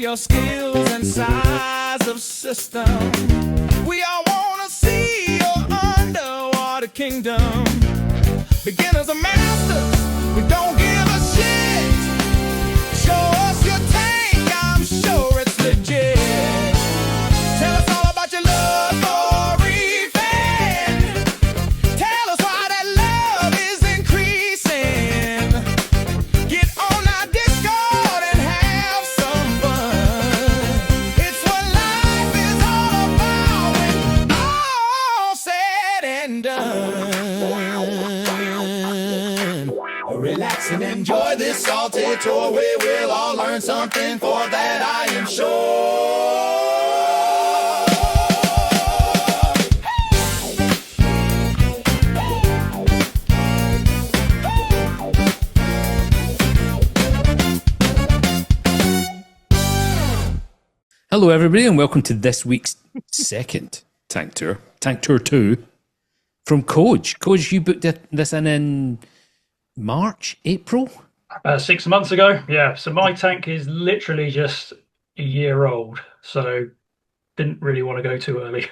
your skills and size of system. We all want to see your underwater kingdom. Beginners and masters, we don't give a shit. Show us your tank, I'm sure it's legit. Tell us all about your love for reefing. Tell us why that love is increasing. Get on our Discord and have some fun. It's what life is all about when all said and done. Relax and enjoy this salty tour. We will all learn something, for that I am sure. Hello, everybody, and welcome to this week's second Tank Tour 2, from Koje. Koje, you booked this in March, April? 6 months ago, yeah. So my tank is literally just a year old, so didn't really want to go too early.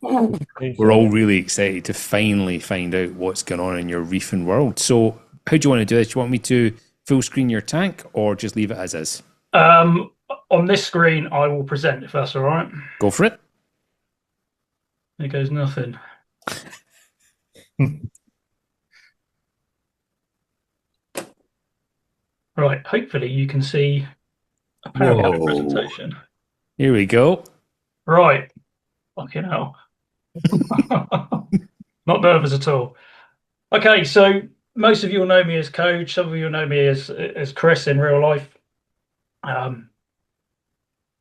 We're all really excited to finally find out what's going on in your reefing world. So how do you want to do this? Do you want me to full screen your tank or just leave it as is? On this screen, I will present, if that's all right. Go for it. There goes nothing. Right, hopefully you can see a PowerPoint presentation. Here we go. Right. Fucking hell. Not nervous at all. Okay, so most of you will know me as Coach. Some of you will know me as Chris in real life.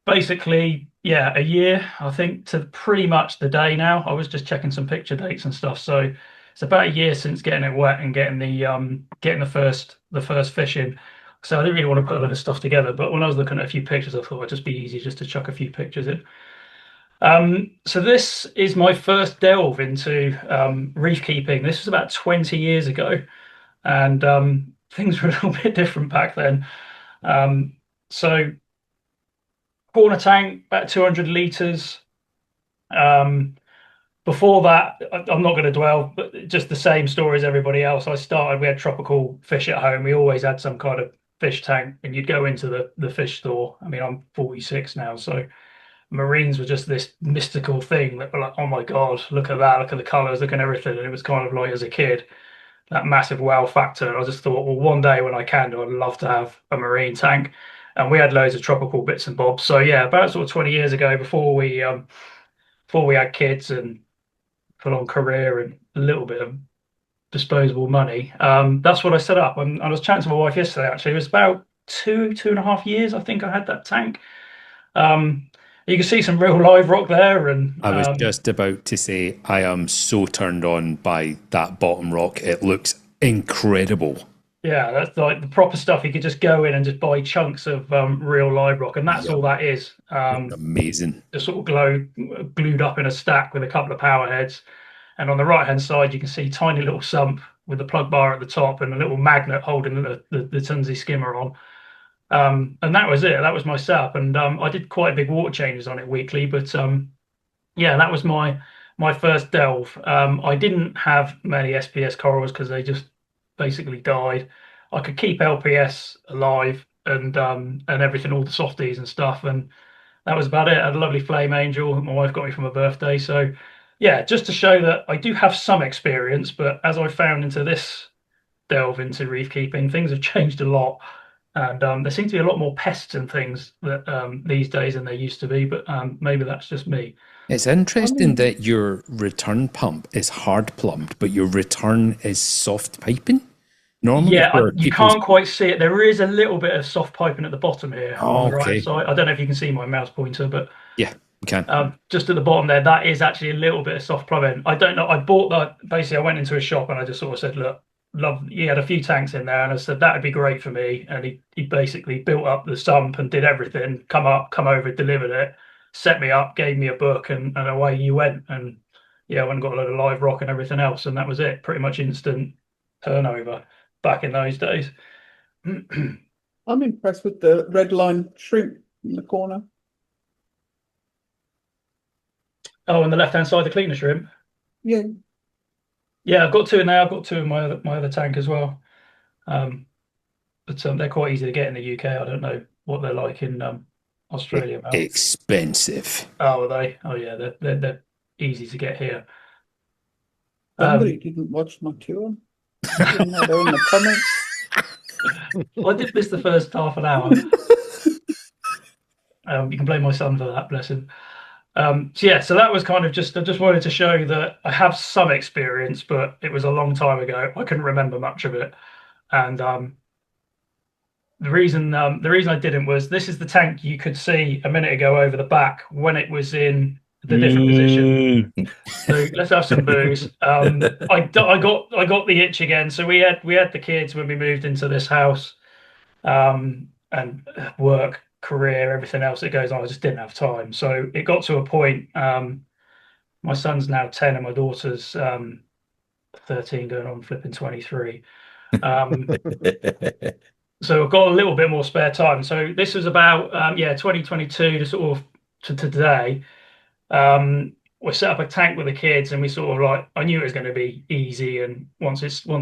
Basically, yeah, a year, I think, to pretty much the day now. I was just checking some picture dates and stuff. So it's about a year since getting it wet and getting the first fish in. So I didn't really want to put a lot of stuff together, but when I was looking at a few pictures, I thought it'd just be easy just to chuck a few pictures in. So this is my first delve into reef keeping. This was about 20 years ago, and things were a little bit different back then. So corner tank, about 200 litres. Before that, I'm not going to dwell, but just the same story as everybody else. We had tropical fish at home. We always had some kind of fish tank, and you'd go into the fish store. I mean, I'm 46 now, so marines were just this mystical thing that were like, oh my God, look at that, look at the colours, look at everything. And it was kind of like, as a kid, that massive wow factor. And I just thought, well, one day when I can, I'd love to have a marine tank. And we had loads of tropical bits and bobs. So yeah, about sort of 20 years ago, before we had kids and full on career and a little bit of disposable money, that's what I set up. And I was chatting to my wife yesterday, actually. It was about two and a half years, I think, I had that tank. You can see some real live rock there. And I was just about to say, I am so turned on by that bottom rock. It looks incredible. Yeah, that's like the proper stuff. You could just go in and just buy chunks of real live rock, and that's all that is. Amazing. Just sort of glued up in a stack with a couple of power heads. And on the right-hand side, you can see tiny little sump with the plug bar at the top and a little magnet holding the Tunzi skimmer on. And that was it. That was my setup. And I did quite big water changes on it weekly. But yeah, that was my first delve. I didn't have many SPS corals because they just basically died. I could keep LPS alive and everything, all the softies and stuff. And that was about it. I had a lovely flame angel that my wife got me for my birthday. So yeah, just to show that I do have some experience, but as I found into this delve into reef keeping, things have changed a lot. And there seems to be a lot more pests and things that these days than there used to be, but maybe that's just me. It's interesting that your return pump is hard plumbed, but your return is soft piping. Normally, yeah, you can't quite see it. There is a little bit of soft piping at the bottom here on the right side. I don't know if you can see my mouse pointer, but yeah, you can. Just at the bottom there, that is actually a little bit of soft plumbing. I don't know. I bought that. Basically, I went into a shop and I just sort of said, look, he had a few tanks in there, and I said that'd be great for me. And he basically built up the sump and did everything. Come over, delivered it, set me up, gave me a book, and away you went. And yeah, I went and got a load of live rock and everything else, and that was it. Pretty much instant turnover back in those days. I'm impressed with the red line shrimp in the corner. Oh, on the left hand side, the cleaner shrimp. Yeah. Yeah, I've got two in there. I've got two in my other tank as well. But they're quite easy to get in the UK. I don't know what they're like in Australia, Mel. Expensive. Oh, are they? Oh, yeah, they're easy to get here. Somebody didn't watch my tour. Even though they're in the comments. I did miss the first half an hour. You can blame my son for that, bless him. So yeah, so that was kind of just, I just wanted to show that I have some experience, but it was a long time ago. I couldn't remember much of it. And the reason I didn't was this is the tank you could see a minute ago over the back when it was in the different position. So let's have some booze. I got the itch again. So we had the kids when we moved into this house, and work, career, everything else that goes on. I just didn't have time. So it got to a point. My son's now 10 and my daughter's 13, going on flipping 23. So I've got a little bit more spare time. So this was about 2022 to sort of to today. We set up a tank with the kids, and we sort of like, I knew it was going to be easy. And once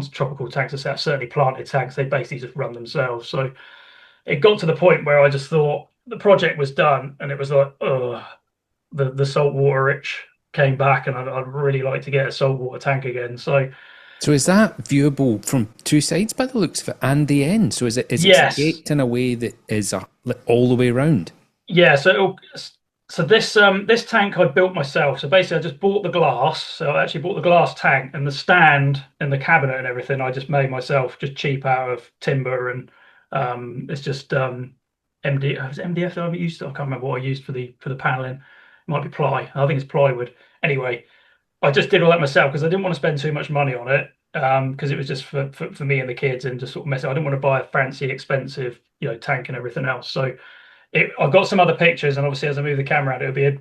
tropical tanks are set, certainly planted tanks, they basically just run themselves. So it got to the point where I just thought the project was done, and it was like, oh, the saltwater itch came back, and I'd really like to get a saltwater tank again. So is that viewable from two sides by the looks of it, and the end? So is it yes, shaped in a way that is all the way around? Yeah. So this tank I built myself. So basically, I just bought the glass. So I actually bought the glass tank and the stand and the cabinet and everything. I just made myself, just cheap out of timber, and it's just MDF that I used. I can't remember what I used for the paneling. It might be ply. I think it's plywood. Anyway, I just did all that myself because I didn't want to spend too much money on it, because it was just for me and the kids, and just sort of mess it. I didn't want to buy a fancy, expensive, tank and everything else. So I've got some other pictures, and obviously as I move the camera out, it'll be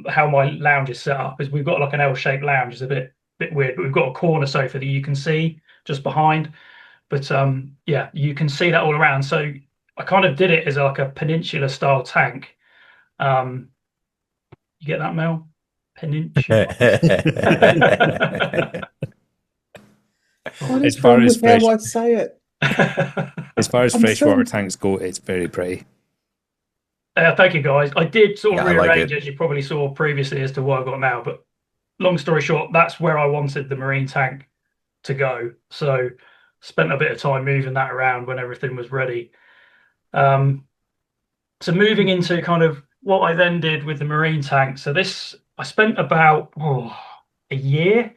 how my lounge is set up. Is we've got like an L-shaped lounge. It's a bit weird, but we've got a corner sofa that you can see just behind. But yeah, you can see that all around. So I kind of did it as like a peninsula style tank. You get that, Mel? Peninsula. As far as fresh, how I say it. as far as freshwater tanks go, it's very pretty. Thank you, guys. I did sort of rearrange, like as you probably saw previously, as to what I've got now. But long story short, that's where I wanted the marine tank to go. So spent a bit of time moving that around when everything was ready. So moving into kind of what I then did with the marine tank. So this, I spent about a year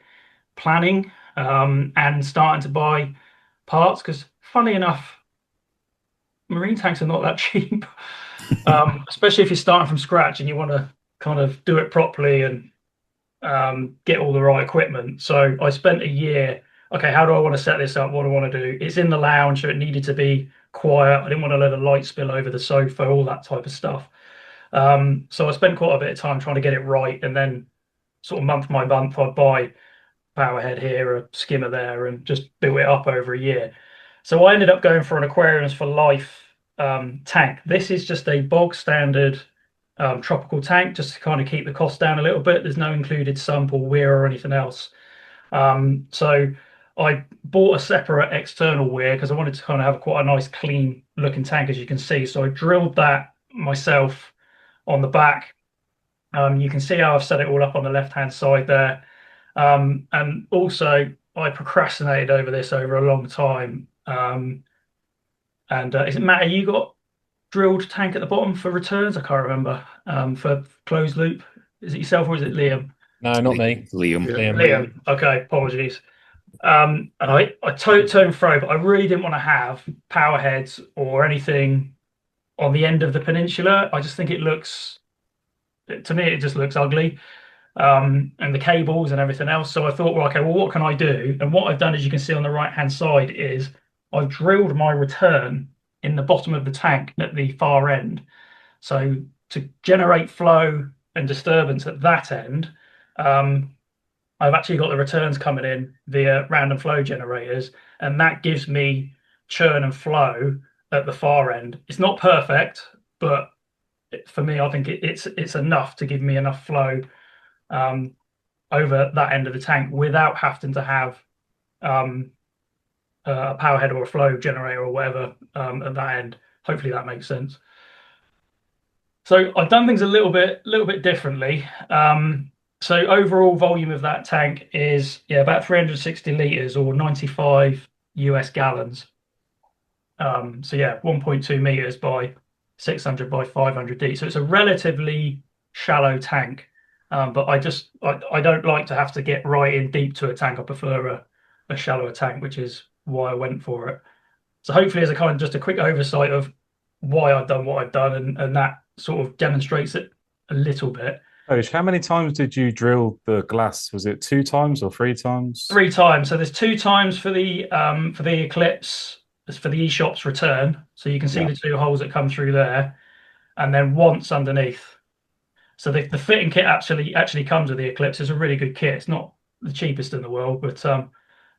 planning, and starting to buy parts, because funny enough, marine tanks are not that cheap. Especially if you're starting from scratch and you want to kind of do it properly and get all the right equipment. So I spent a year. Okay, how do I want to set this up? What do I want to do? It's in the lounge, so it needed to be quiet. I didn't want to let a light spill over the sofa, all that type of stuff. So I spent quite a bit of time trying to get it right, and then sort of month by month, I'd buy power head here, a skimmer there, and just build it up over a year. So I ended up going for an Aquariums for Life tank. This is just a bog standard tropical tank, just to kind of keep the cost down a little bit. There's no included sump or weir or anything else. So I bought a separate external weir because I wanted to kind of have quite a nice clean looking tank, as you can see. So I drilled that myself on the back. You can see how I've set it all up on the left hand side there. And also I procrastinated over this over a long time. And is it Matt? You got drilled tank at the bottom for returns? I can't remember. For closed loop, is it yourself or is it Liam? No, not me. Liam. Okay, apologies. And I turned fro, but I really didn't want to have power heads or anything on the end of the peninsula. I just think it looks, to me, it just looks ugly. And the cables and everything else. So I thought, well, okay, well, what can I do? And what I've done, as you can see on the right hand side, is I've drilled my return in the bottom of the tank at the far end. So to generate flow and disturbance at that end, I've actually got the returns coming in via random flow generators, and that gives me churn and flow at the far end. It's not perfect, but for me, I think it's enough to give me enough flow over that end of the tank without having to have a power head or a flow generator or whatever at that end. Hopefully that makes sense. So I've done things a little bit differently. So overall volume of that tank is about 360 liters or 95 US gallons. So 1.2 meters by 600 by 500 D. So it's a relatively shallow tank. But I don't like to have to get right in deep to a tank. I prefer a shallower tank, which is why I went for it. So hopefully as a kind of just a quick oversight of why I've done what I've done, and that sort of demonstrates it a little bit. Coach, how many times did you drill the glass? Was it 2 times or 3 times? 3 times. So there's 2 times for the Eclipse, for the eShop's return. So you can see the 2 holes that come through there, and then once underneath. So the fitting kit actually comes with the Eclipse. It's a really good kit. It's not the cheapest in the world, but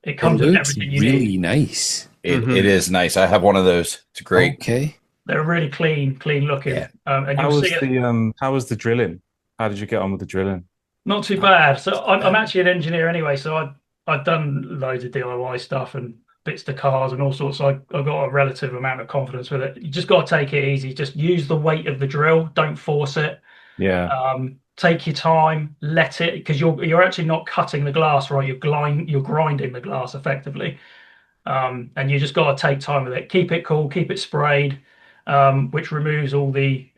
it comes with everything you really need. Nice. It is nice. I have one of those. It's great. Okay. They're really clean looking. Yeah. And How you'll was see how was the drilling? How did you get on with the drilling? not too bad. So I'm actually an engineer anyway, so I've done loads of DIY stuff and bits to cars and all sorts. So I've got a relative amount of confidence with it. You just got to take it easy. Just use the weight of the drill. Don't force it. Yeah. Take your time. Let it, because you're actually not cutting the glass, right? You're grinding the glass effectively. And you just got to take time with it. Keep it cool. Keep it sprayed, which removes all the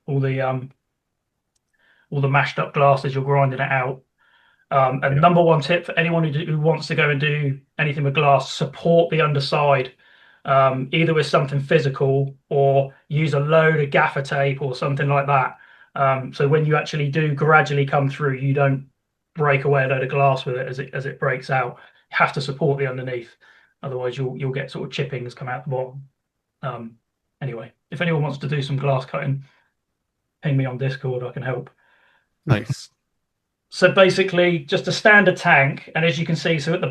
mashed up glass as you're grinding it out. And number one tip for anyone who wants to go and do anything with glass: support the underside, either with something physical or use a load of gaffer tape or something like that. So when you actually do gradually come through, you don't break away a load of glass with it as it breaks out. You have to support the underneath, otherwise you'll get sort of chippings come out the bottom. Anyway, if anyone wants to do some glass cutting, ping me on Discord. I can help. Nice. So basically, just a standard tank, and as you can see, so at the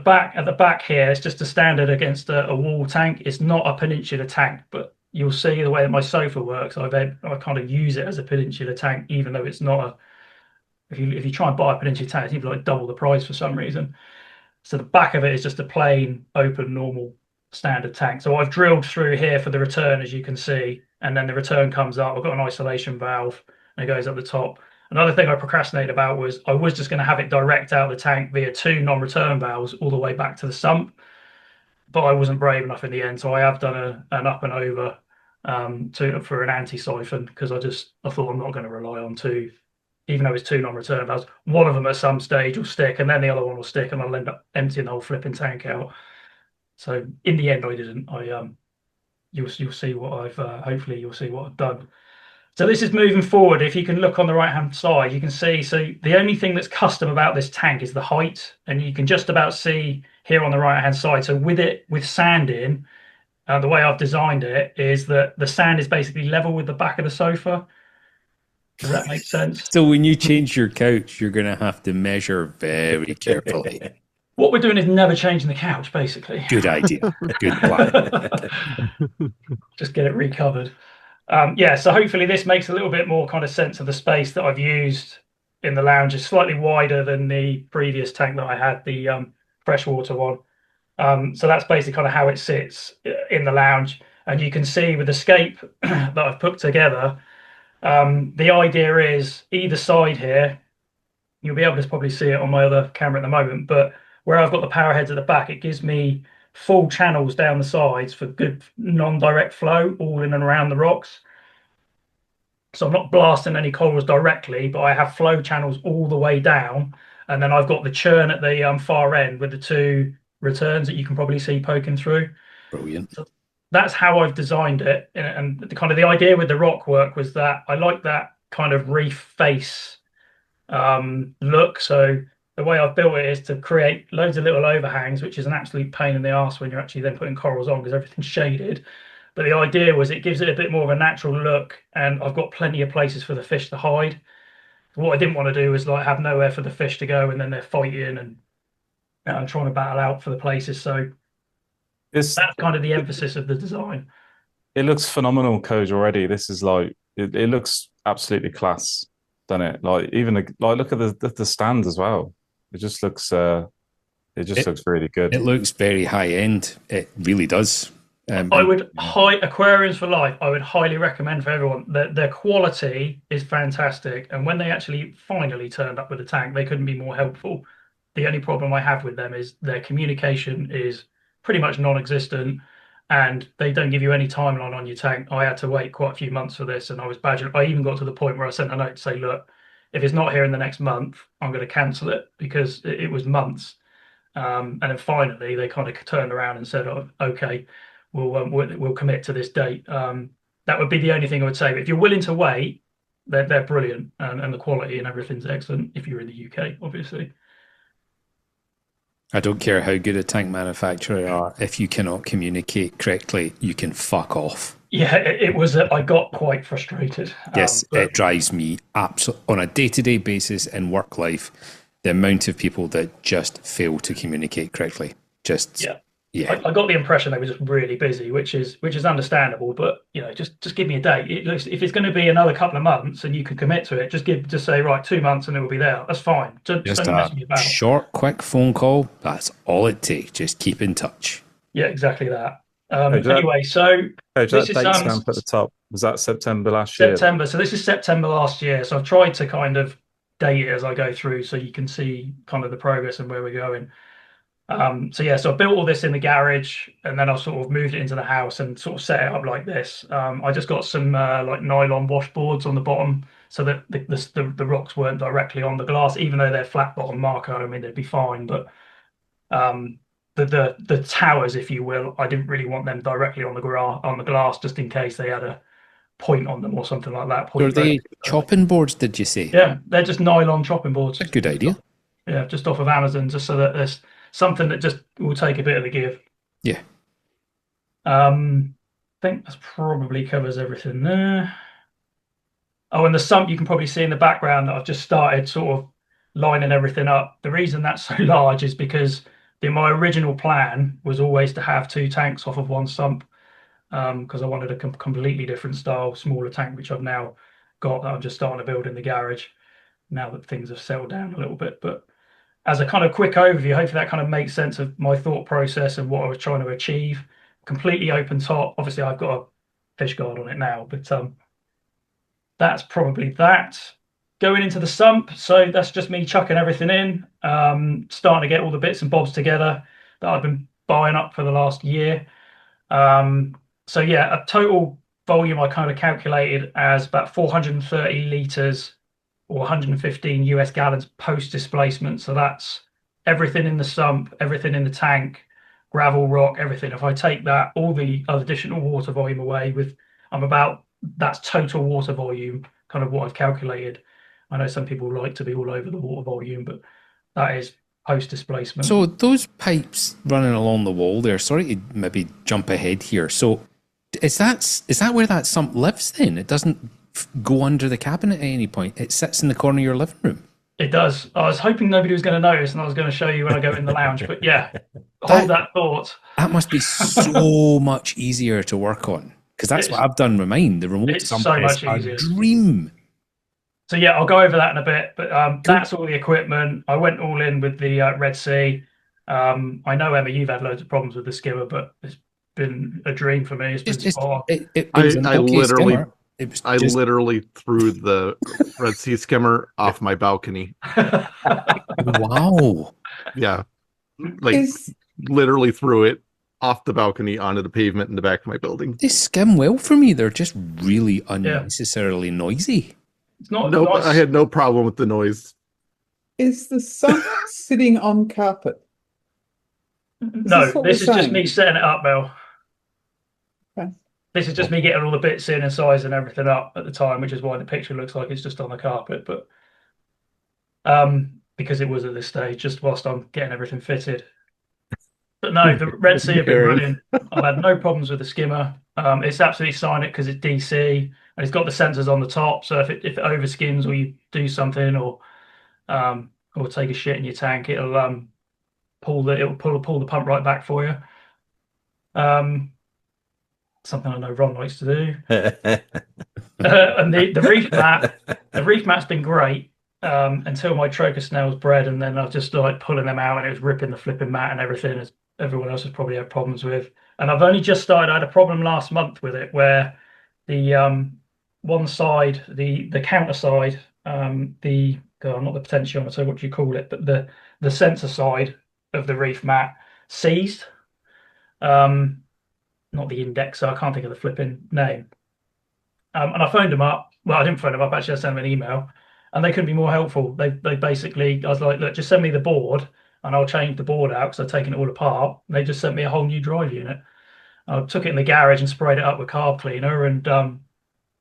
back here, it's just a standard against a wall tank. It's not a peninsula tank, but you'll see the way that my sofa works. I kind of use it as a peninsula tank, even though it's not a. If you try and buy a peninsula tank, it's even like double the price for some reason. So the back of it is just a plain, open, normal standard tank. So I've drilled through here for the return, as you can see, and then the return comes up. I've got an isolation valve, and it goes up the top. Another thing I procrastinated about was I was just going to have it direct out of the tank via 2 non-return valves all the way back to the sump, but I wasn't brave enough in the end. So I have done an up and over for an anti-siphon, because I thought I'm not going to rely on 2, even though it's 2 non-return valves. One of them at some stage will stick, and then the other one will stick, and I'll end up emptying the whole flipping tank out. So in the end, I didn't. You'll see what I've hopefully you'll see what I've done. So this is moving forward. If you can look on the right-hand side, you can see, so the only thing that's custom about this tank is the height, and you can just about see here on the right-hand side. So with sand in, the way I've designed it is that the sand is basically level with the back of the sofa. Does that make sense? So when you change your couch, you're going to have to measure very carefully. What we're doing is never changing the couch, basically. Good idea. Good plan. Just get it recovered. So hopefully this makes a little bit more kind of sense of the space that I've used in the lounge. It's slightly wider than the previous tank that I had, the freshwater one. So that's basically kind of how it sits in the lounge. And you can see with the scape that I've put together, the idea is either side here, you'll be able to probably see it on my other camera at the moment, but where I've got the power heads at the back, it gives me full channels down the sides for good non-direct flow all in and around the rocks. So I'm not blasting any corals directly, but I have flow channels all the way down, and then I've got the churn at the far end with the 2 returns that you can probably see poking through. Brilliant. So that's how I've designed it, and the idea with the rock work was that I like that kind of reef face look. So the way I've built it is to create loads of little overhangs, which is an absolute pain in the arse when you're actually then putting corals on, because everything's shaded. But the idea was it gives it a bit more of a natural look, and I've got plenty of places for the fish to hide. What I didn't want to do was like have nowhere for the fish to go, and then they're fighting and trying to battle out for the places. So that's kind of the emphasis of the design. It looks phenomenal, Koje, already. This is like it looks absolutely class, doesn't it? Like even like look at the stand as well. It just looks looks really good. It looks very high end. It really does. I would aquariums for life. I would highly recommend for everyone. Their quality is fantastic, and when they actually finally turned up with a tank, they couldn't be more helpful. The only problem I have with them is their communication is pretty much non-existent, and they don't give you any timeline on your tank. I had to wait quite a few months for this, and I was badgered. I even got to the point where I sent a note to say, "Look, if it's not here in the next month, I'm going to cancel it," because it was months. And then finally, they kind of turned around and said, "Oh, okay, we'll commit to this date." That would be the only thing I would say. But if you're willing to wait, they're brilliant, and the quality and everything's excellent. If you're in the UK, obviously. I don't care how good a tank manufacturer are. If you cannot communicate correctly, you can fuck off. Yeah, it was. I got quite frustrated. Yes, it drives me absolutely on a day-to-day basis in work life. The amount of people that just fail to communicate correctly. Yeah. I got the impression they were just really busy, which is understandable. But just give me a date. If it's going to be another couple of months and you can commit to it, just say right 2 months and it will be there. That's fine. Just don't mess me about. Short, quick phone call. That's all it takes. Just keep in touch. Yeah, exactly that. Anyway, so That date stamp at the top, was that September last year? September. So this is September last year. So I've tried to kind of date it as I go through, so you can see kind of the progress and where we're going. So I built all this in the garage, and then I sort of moved it into the house and sort of set it up like this. I just got some like nylon washboards on the bottom so that the rocks weren't directly on the glass, even though they're flat bottom marker. I mean, they'd be fine, but the towers, if you will, I didn't really want them directly on the glass, just in case they had a point on them or something like that. Are they chopping boards, did you say? Yeah, they're just nylon chopping boards. That's a good idea. Yeah, just off of Amazon, just so that there's something that just will take a bit of the give. Yeah. I think that probably covers everything there. Oh, and the sump you can probably see in the background that I've just started sort of lining everything up. The reason that's so large is because my original plan was always to have 2 tanks off of one sump, because I wanted a completely different style, smaller tank, which I've now got that I'm just starting to build in the garage now that things have settled down a little bit. But as a kind of quick overview, hopefully that kind of makes sense of my thought process and what I was trying to achieve. Completely open top. Obviously, I've got a fish guard on it now, but that's probably that. Going into the sump, so that's just me chucking everything in, starting to get all the bits and bobs together that I've been buying up for the last year. So yeah, a total volume I kind of calculated as about 430 litres or 115 US gallons post displacement. So that's everything in the sump, everything in the tank, gravel, rock, everything. If I take that, all the additional water volume away, that's total water volume, kind of what I've calculated. I know some people like to be all over the water volume, but that is post displacement. So those pipes running along the wall there, sorry to maybe jump ahead here. So is that where that sump lives then? It doesn't go under the cabinet at any point. It sits in the corner of your living room. It does. I was hoping nobody was going to notice, and I was going to show you when I go in the lounge. But yeah, hold that thought. That must be so much easier to work on, because that's what I've done with mine. The remote sump so is a dream. So yeah, I'll go over that in a bit. But that's all the equipment. I went all in with the Red Sea. I know, Emma, you've had loads of problems with the skimmer, but it's been a dream for me. It's been spot on. I literally threw the Red Sea skimmer off my balcony. Wow. Yeah. Literally threw it off the balcony onto the pavement in the back of my building. They skim well for me. They're just really unnecessarily noisy. It's not nope, nice. I had no problem with the noise. Is the sump sitting on carpet? No, this is just me setting it up, Mel. Okay. This is just me getting all the bits in and sizing everything up at the time, which is why the picture looks like it's just on the carpet. But because it was at this stage, just whilst I'm getting everything fitted. But no, the Red Sea have been running. I've had no problems with the skimmer. It's absolutely silent because it's DC and it's got the sensors on the top. So if it over skims or you do something or take a shit in your tank, it'll pull the pump right back for you. something I know Ron likes to do. And the reef mat's been great until my trochus snails bred, and then I was just like pulling them out, and it was ripping the flipping mat and everything, as everyone else has probably had problems with. And I've only just started. I had a problem last month with it where the one side, the counter side, not the potentiometer, what do you call it? But the sensor side of the reef mat seized. Not the indexer. I can't think of the flipping name. And I phoned them up. Well, I didn't phone them up. Actually, I sent them an email, and they couldn't be more helpful. They basically, I was like, look, just send me the board, and I'll change the board out because I've taken it all apart. And they just sent me a whole new drive unit. I took it in the garage and sprayed it up with carb cleaner and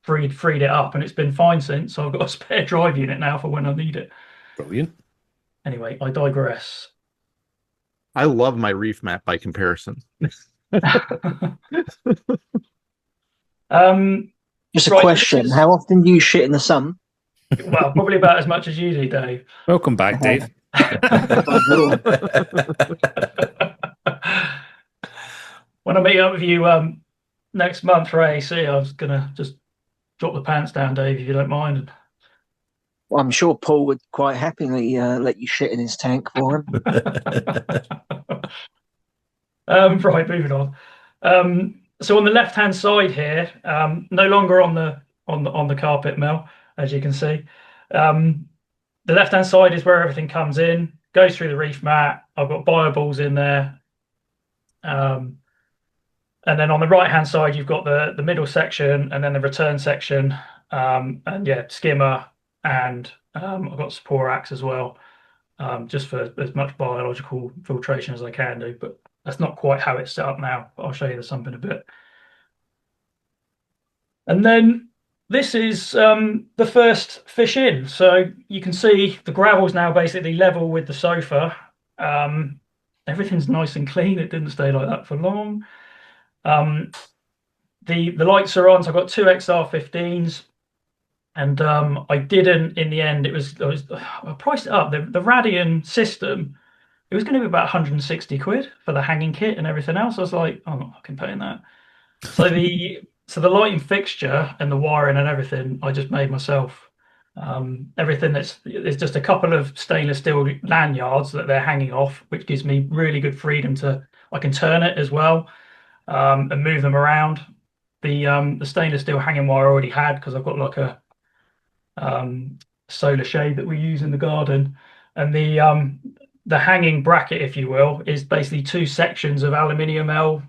freed it up, and it's been fine since. So I've got a spare drive unit now for when I need it. Brilliant. Anyway, I digress. I love my reef mat by comparison. Just a Right, question. this is- How often do you shit in the sun? Well, probably about as much as you do, Dave. Welcome back, Dave. When I meet up with you next month for AAC, I was gonna just drop the pants down, Dave, if you don't mind. Well, I'm sure Paul would quite happily let you shit in his tank for him. Right, moving on. So on the left-hand side here, no longer on the carpet, Mel, as you can see. The left-hand side is where everything comes in, goes through the reef mat. I've got bio-balls in there. And then on the right-hand side, you've got the middle section and then the return section. And yeah, skimmer, and I've got Sporax as well, just for as much biological filtration as I can do. But that's not quite how it's set up now. But I'll show you the sump in a bit. And then this is the first fish in. So you can see the gravel's now basically level with the sofa. Everything's nice and clean. It didn't stay like that for long. The lights are on. So I've got two XR15s. And I didn't, in the end, I priced it up. The Radian system, it was going to be about 160 quid for the hanging kit and everything else. I was like, I'm not fucking paying that. So the lighting fixture and the wiring and everything, I just made myself. Everything there's just a couple of stainless steel lanyards that they're hanging off, which gives me really good freedom I can turn it as well and move them around. The stainless steel hanging wire I already had because I've got like a solar shade that we use in the garden, and the hanging bracket, if you will, is basically two sections of aluminium L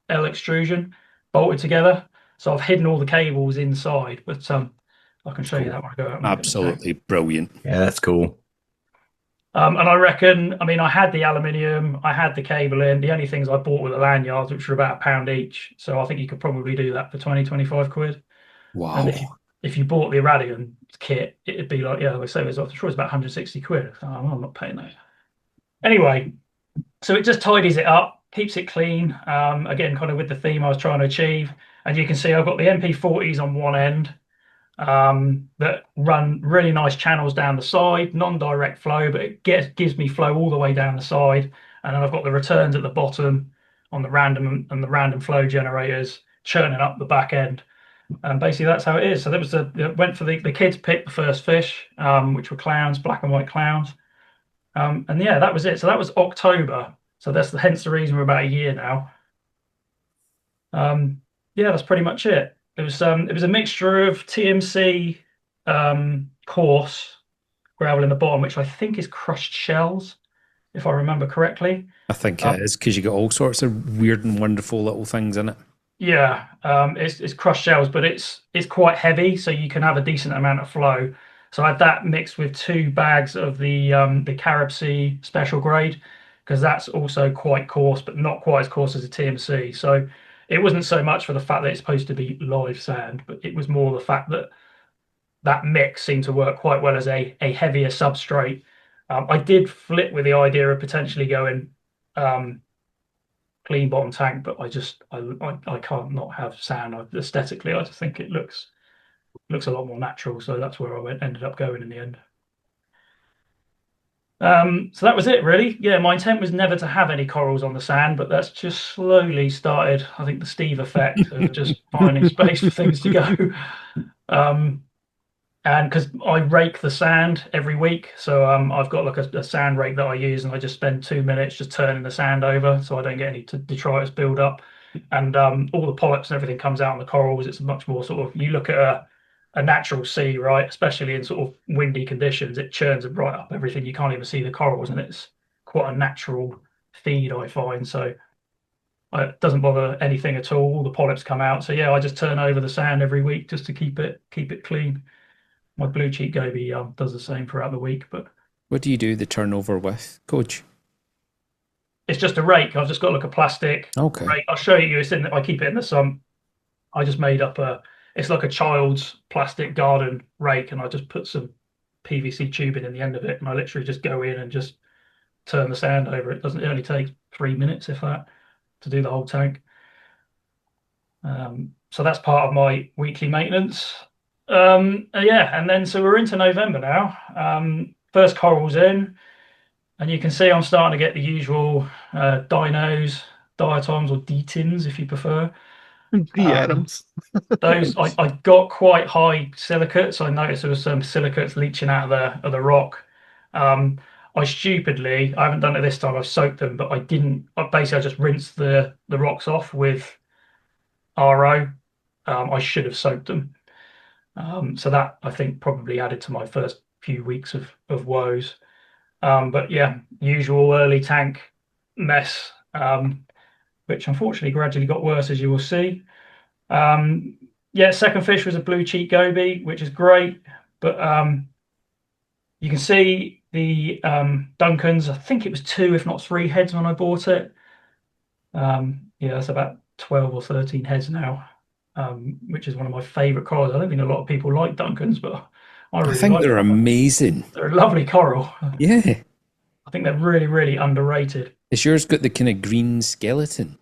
extrusion bolted together. So I've hidden all the cables inside, but I can show you that when I go out. Absolutely brilliant. Yeah, that's cool. And I reckon, I mean, I had the aluminium, I had the cable in. The only things I bought were the lanyards, which were about £1 each. So I think you could probably do that for 20-25 quid. Wow. And if you bought the Radian kit, it'd be like, yeah, I say I'm sure it's about 160 quid. I'm not paying that. Anyway, so it just tidies it up, keeps it clean. Again, kind of with the theme I was trying to achieve. And you can see I've got the MP40s on one end that run really nice channels down the side, non-direct flow, but it gives me flow all the way down the side. And then I've got the returns at the bottom on the random and the random flow generators churning up the back end. And basically that's how it is. So went for the kids picked the first fish, which were clowns, black and white clowns. And yeah, that was it. So that was October. So hence the reason we're about a year now. Yeah, that's pretty much it. It was a mixture of TMC coarse gravel in the bottom, which I think is crushed shells, if I remember correctly. I think it is, because you got all sorts of weird and wonderful little things in it. Yeah, it's crushed shells, but it's quite heavy, so you can have a decent amount of flow. So I had that mixed with 2 bags of the Carib Sea special grade, because that's also quite coarse, but not quite as coarse as a TMC. So it wasn't so much for the fact that it's supposed to be live sand, but it was more the fact that that mix seemed to work quite well as a heavier substrate. I did flip with the idea of potentially going clean bottom tank, but I can't not have sand. Aesthetically, I just think it looks a lot more natural. So that's where I ended up going in the end. So that was it, really. Yeah, my intent was never to have any corals on the sand, but that's just slowly started. I think the Steve effect of just finding space for things to go. And because I rake the sand every week, so I've got like a sand rake that I use, and I just spend 2 minutes just turning the sand over, so I don't get any detritus build up, and all the polyps and everything comes out on the corals. It's much more sort of, you look at a natural sea, right? Especially in sort of windy conditions, it churns right up everything. You can't even see the corals, and it's quite a natural feed, I find. So it doesn't bother anything at all. All the polyps come out. So yeah, I just turn over the sand every week just to keep it clean. My blue cheek goby does the same throughout the week, but What do you do the turnover with, Coach? it's just a rake. I've just got like a plastic Okay. rake. I'll show you. I keep it in the sun. I just made up it's like a child's plastic garden rake, and I just put some PVC tubing in the end of it, and I literally just go in and just turn the sand over. It only takes 3 minutes, if that, to do the whole tank. So that's part of my weekly maintenance. Yeah, and then so we're into November now. First coral's in, and you can see I'm starting to get the usual dinos, diatoms, or detins if you prefer. The Adams. Those I got quite high silicates. I noticed there was some silicates leaching out of the rock. I haven't done it this time. I've soaked them, but I didn't. Basically, I just rinsed the rocks off with RO. I should have soaked them. So that, I think, probably added to my first few weeks of woes. But yeah, usual early tank mess, which unfortunately gradually got worse, as you will see. Yeah, second fish was a blue cheek goby, which is great. But you can see the Duncans. I think it was 2, if not 3 heads when I bought it. Yeah, that's about 12 or 13 heads now. Which is one of my favourite corals. I don't think a lot of people like Duncans, but I really think like they're them. amazing. They're a lovely coral. Yeah. I think they're really, really underrated. Has yours got the kind of green skeleton?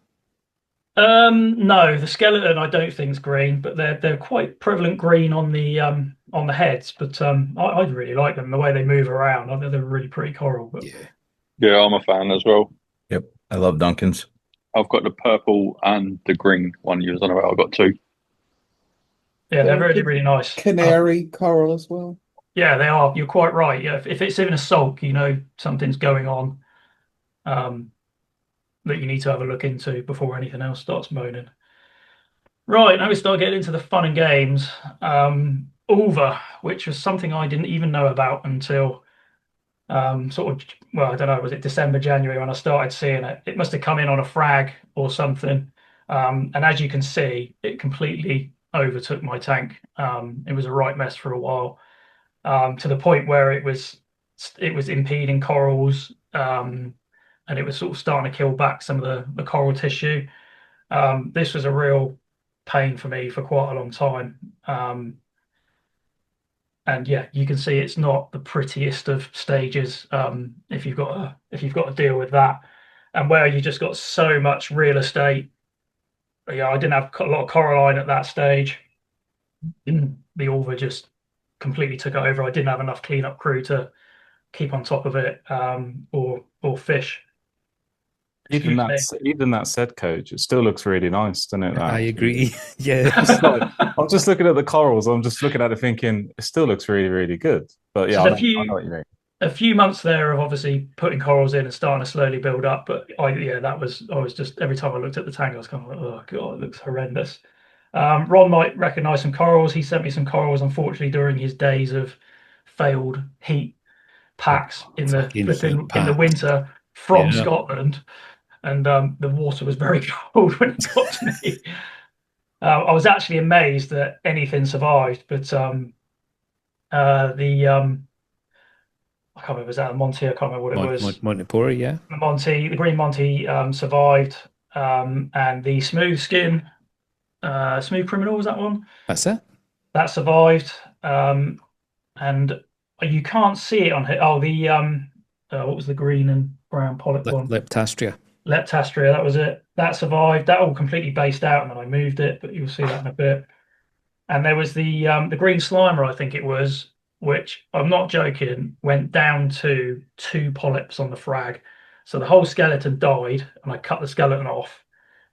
No, the skeleton I don't think is green, but they're quite prevalent green on the heads. But I really like them, the way they move around. I think they're really pretty coral. But Yeah, I'm a fan as well. Yep. I love Duncan's. I've got the purple and the green one you was on about. I've got 2. yeah, they're really, really nice. Canary coral as well. Yeah, they are. You're quite right. Yeah, if it's in a sulk, you know something's going on. That you need to have a look into before anything else starts moaning. Right, now we start getting into the fun and games. Ulva, which was something I didn't even know about until sort of, well, I don't know, was it December, January when I started seeing it? It must have come in on a frag or something. And as you can see, it completely overtook my tank. It was a right mess for a while, to the point where it was impeding corals, and it was sort of starting to kill back some of the coral tissue. This was a real pain for me for quite a long time. And yeah, you can see it's not the prettiest of stages, if you've got to deal with that, and where you just got so much real estate. Yeah, I didn't have a lot of coralline at that stage. The Ulva just completely took it over. I didn't have enough cleanup crew to keep on top of it, or fish. Even that said, Coach, it still looks really nice, doesn't it? I agree. Yeah. I'm just looking at the corals. I'm just looking at it thinking it still looks really, really good. But yeah, I know what you mean. A few months there of obviously putting corals in and starting to slowly build up. But I was just, every time I looked at the tank, I was kind of like, oh God, it looks horrendous. Ron might recognize some corals. He sent me some corals, unfortunately, during his days of failed heat packs in the winter from Scotland. And the water was very cold when it got to me. I was actually amazed that anything survived, but I can't remember, was that a Monty? I can't remember what it was. Montipori, yeah. The green Monty survived, and the smooth skin, smooth criminal, was that one? That's it. That survived, and you can't see it on here. Oh, the what was the green and brown polyp one? Leptastria. Leptastria, that was it. That survived. That all completely based out, and then I moved it, but you'll see that in a bit. And there was the green slimer, I think it was which I'm not joking, went down to 2 polyps on the frag. So the whole skeleton died, and I cut the skeleton off,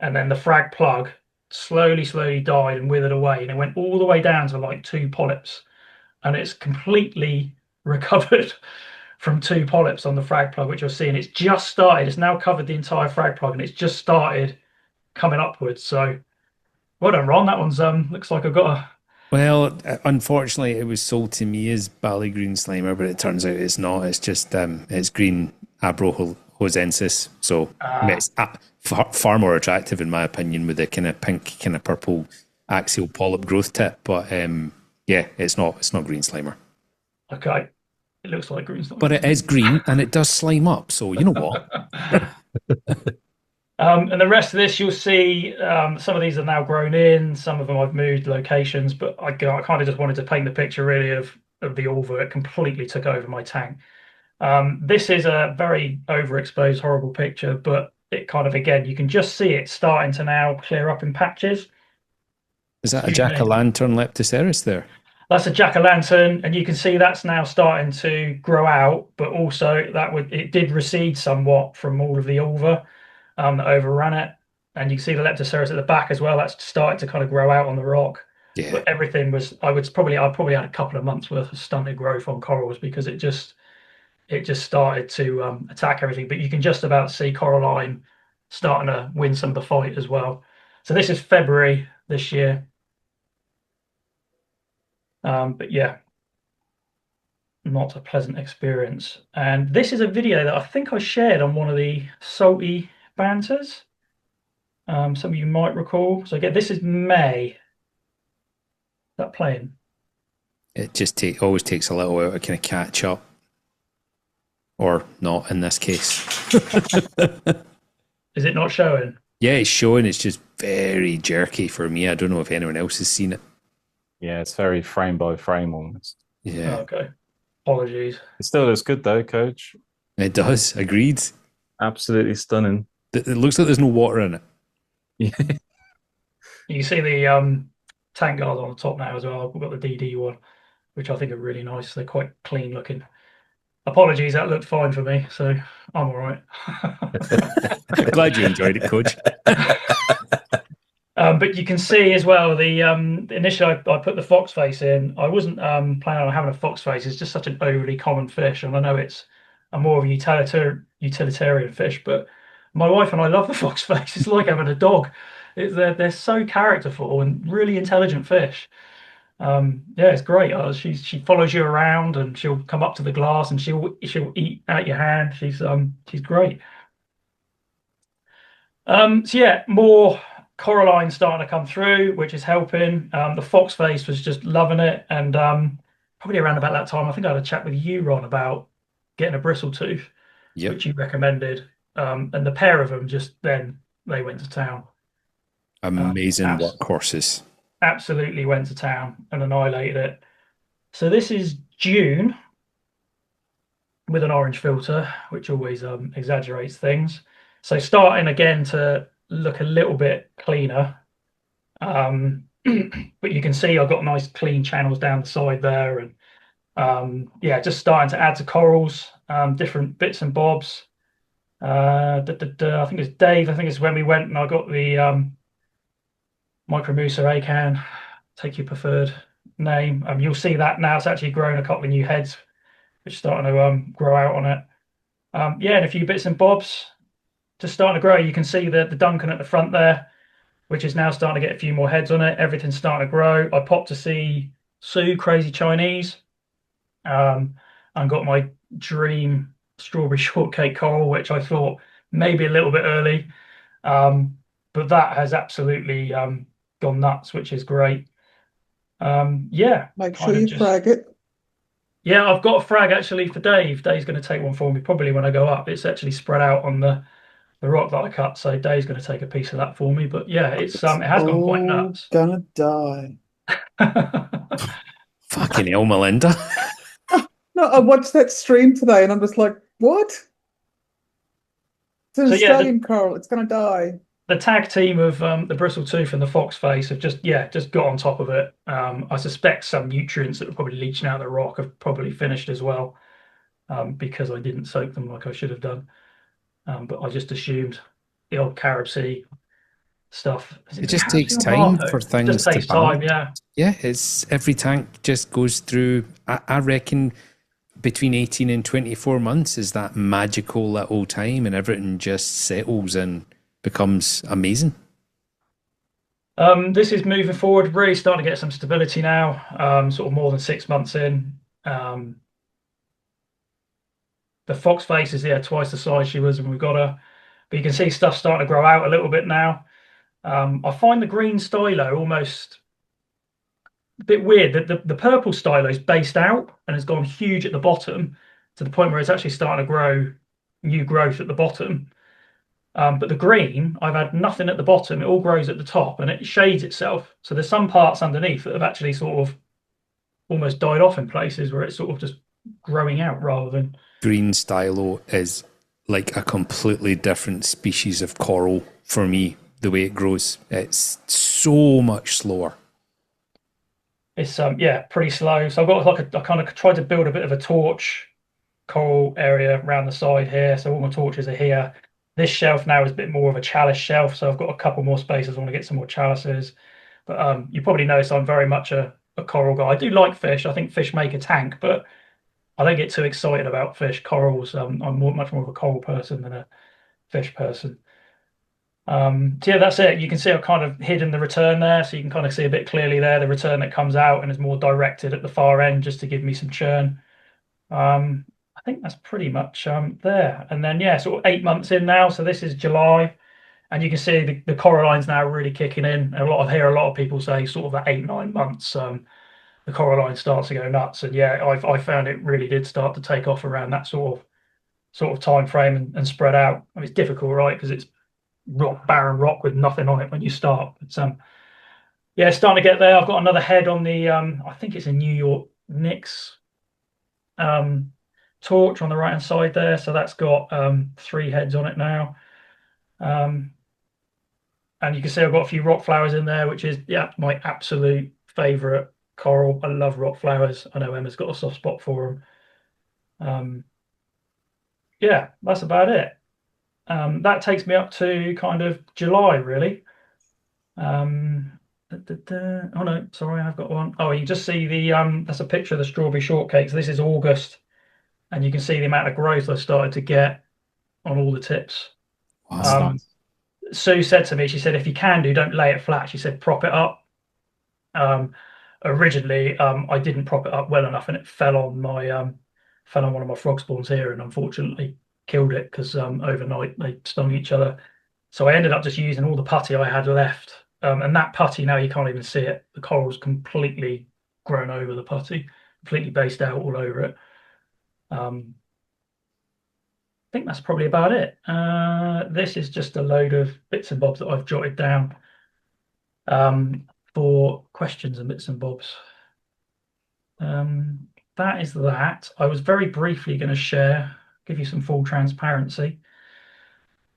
and then the frag plug slowly died and withered away, and it went all the way down to like 2 polyps, and it's completely recovered from 2 polyps on the frag plug, which you're seeing. It's just started. It's now covered the entire frag plug, and it's just started coming upwards. So well done, Ron. That one's looks like I've got a. Well, unfortunately, it was sold to me as Ballygreen Slimer, but it turns out it's not. It's just it's green abrohosensis. So I mean, it's far more attractive in my opinion, with the kind of pink, kind of purple axial polyp growth tip. But yeah, it's not green Slimer. Okay, it looks like green Slimer, but it is green and it does slime up. So you know what? And the rest of this, you'll see some of these are now grown in. Some of them I've moved locations, but I kind of just wanted to paint the picture really of the ulva. It completely took over my tank. This is a very overexposed, horrible picture, but it kind of, again, you can just see it starting to now clear up in patches. Is that a jack-o'-lantern Leptoceras there? That's a jack-o'-lantern, and you can see that's now starting to grow out, but also it did recede somewhat from all of the ulva that overran it. And you can see the Leptoceras at the back as well. That's started to kind of grow out on the rock. Yeah. But everything was, I probably had a couple of months worth of stunted growth on corals, because it just started to attack everything. But you can just about see coralline starting to win some of the fight as well. So this is February this year. But yeah, not a pleasant experience. And this is a video that I think I shared on one of the salty banters. Some of you might recall. So again, this is May. Is that playing? It just always takes a little while to kind of catch up. Or not in this case. Is it not showing? Yeah, it's showing. It's just very jerky for me. I don't know if anyone else has seen it. Yeah, it's very frame by frame almost. Yeah. Okay. Apologies. It still looks good though, Coach. It does. Agreed. Absolutely stunning. It looks like there's no water in it. Yeah. You can see the tank guards on the top now as well. We've got the DD one, which I think are really nice. They're quite clean looking. Apologies, that looked fine for me, so I'm all right. Glad you enjoyed it, Coach. But you can see as well, initially I put the fox face in. I wasn't planning on having a fox face. It's just such an overly common fish, and I know it's a more of a utilitarian fish, but my wife and I love the fox face. It's like having a dog. They're so characterful and really intelligent fish. Yeah, it's great. She follows you around, and she'll come up to the glass and she'll eat out your hand. She's great. So yeah, more coralline starting to come through, which is helping. The fox face was just loving it, and probably around about that time, I think I had a chat with you, Ron, about getting a bristle tooth, which you recommended. And the pair of them they went to town. Amazing workhorses. Absolutely went to town and annihilated it. So this is June with an orange filter, which always exaggerates things. So starting again to look a little bit cleaner. But you can see I've got nice clean channels down the side there. And yeah, just starting to add to corals, different bits and bobs. I think it's Dave. I think it's when we went and I got the Micromusa Acan, take your preferred name. You'll see that now it's actually grown a couple of new heads, which are starting to grow out on it. Yeah, and a few bits and bobs just starting to grow. You can see the Duncan at the front there, which is now starting to get a few more heads on it. Everything's starting to grow. I popped to see Sue, Crazy Chinese, and got my dream strawberry shortcake coral, which I thought maybe a little bit early, but that has absolutely gone nuts, which is great. Yeah, make sure you frag it. Yeah, I've got a frag actually for Dave. Dave's going to take one for me probably when I go up. It's actually spread out on the rock that I cut, so Dave's going to take a piece of that for me. But yeah, it has gone quite nuts. Gonna die. Fucking hell, Melinda. No, I watched that stream today and I'm just like, what? It's an Australian coral. It's going to die. the tag team of the bristletooth and the foxface have just got on top of it. I suspect some nutrients that were probably leaching out of the rock have probably finished as well, because I didn't soak them like I should have done. But I just assumed the old carob sea stuff. It just takes time for things just takes to time, balance. Yeah, it's every tank just goes through. I reckon between 18 and 24 months is that magical little time, and everything just settles and becomes amazing. This is moving forward, really starting to get some stability now. Sort of more than 6 months in. The fox face is twice the size she was when we got her, but you can see stuff starting to grow out a little bit now. I find the green stylo almost a bit weird. The purple stylo is based out and has gone huge at the bottom to the point where it's actually starting to grow new growth at the bottom. But the green, I've had nothing at the bottom. It all grows at the top and it shades itself. So there's some parts underneath that have actually sort of almost died off in places where it's sort of just growing out rather than... Green stylo is like a completely different species of coral for me, the way it grows. It's so much slower. It's pretty slow. So I've got like I kind of tried to build a bit of a torch coral area around the side here. So all my torches are here. This shelf now is a bit more of a chalice shelf, so I've got a couple more spaces. I want to get some more chalices. But you probably notice I'm very much a coral guy. I do like fish. I think fish make a tank, but I don't get too excited about fish. Corals, I'm much more of a coral person than a fish person. So yeah, that's it. You can see I've kind of hidden the return there, so you can kind of see a bit clearly there the return that comes out and is more directed at the far end just to give me some churn. I think that's pretty much there. And then yeah, sort of 8 months in now. So this is July, and you can see the coralline's now really kicking in. A lot of people say sort of at 8-9 months, the coralline starts to go nuts. And yeah, I found it really did start to take off around that sort of time frame and spread out. I mean, it's difficult, right? Because it's barren rock with nothing on it when you start. But yeah, it's starting to get there. I've got another head on the I think it's a New York Knicks torch on the right hand side there. So that's got 3 heads on it now. And you can see I've got a few rock flowers in there, which is my absolute favorite coral. I love rock flowers. I know Emma's got a soft spot for them. Yeah, that's about it. That takes me up to kind of July, really. Oh no, sorry, I've got one. Oh, you can just see that's a picture of the strawberry shortcakes. This is August, and you can see the amount of growth I started to get on all the tips. Wow. Sue said to me, she said, if you can don't lay it flat. She said, prop it up. Originally, I didn't prop it up well enough, and it fell on one of my frog spawns here, and unfortunately killed it because overnight they stung each other. So I ended up just using all the putty I had left, and that putty now you can't even see it. The coral's completely grown over the putty, completely based out all over it. I think that's probably about it. This is just a load of bits and bobs that I've jotted down for questions and bits and bobs. That is that. I was very briefly going to give you some full transparency.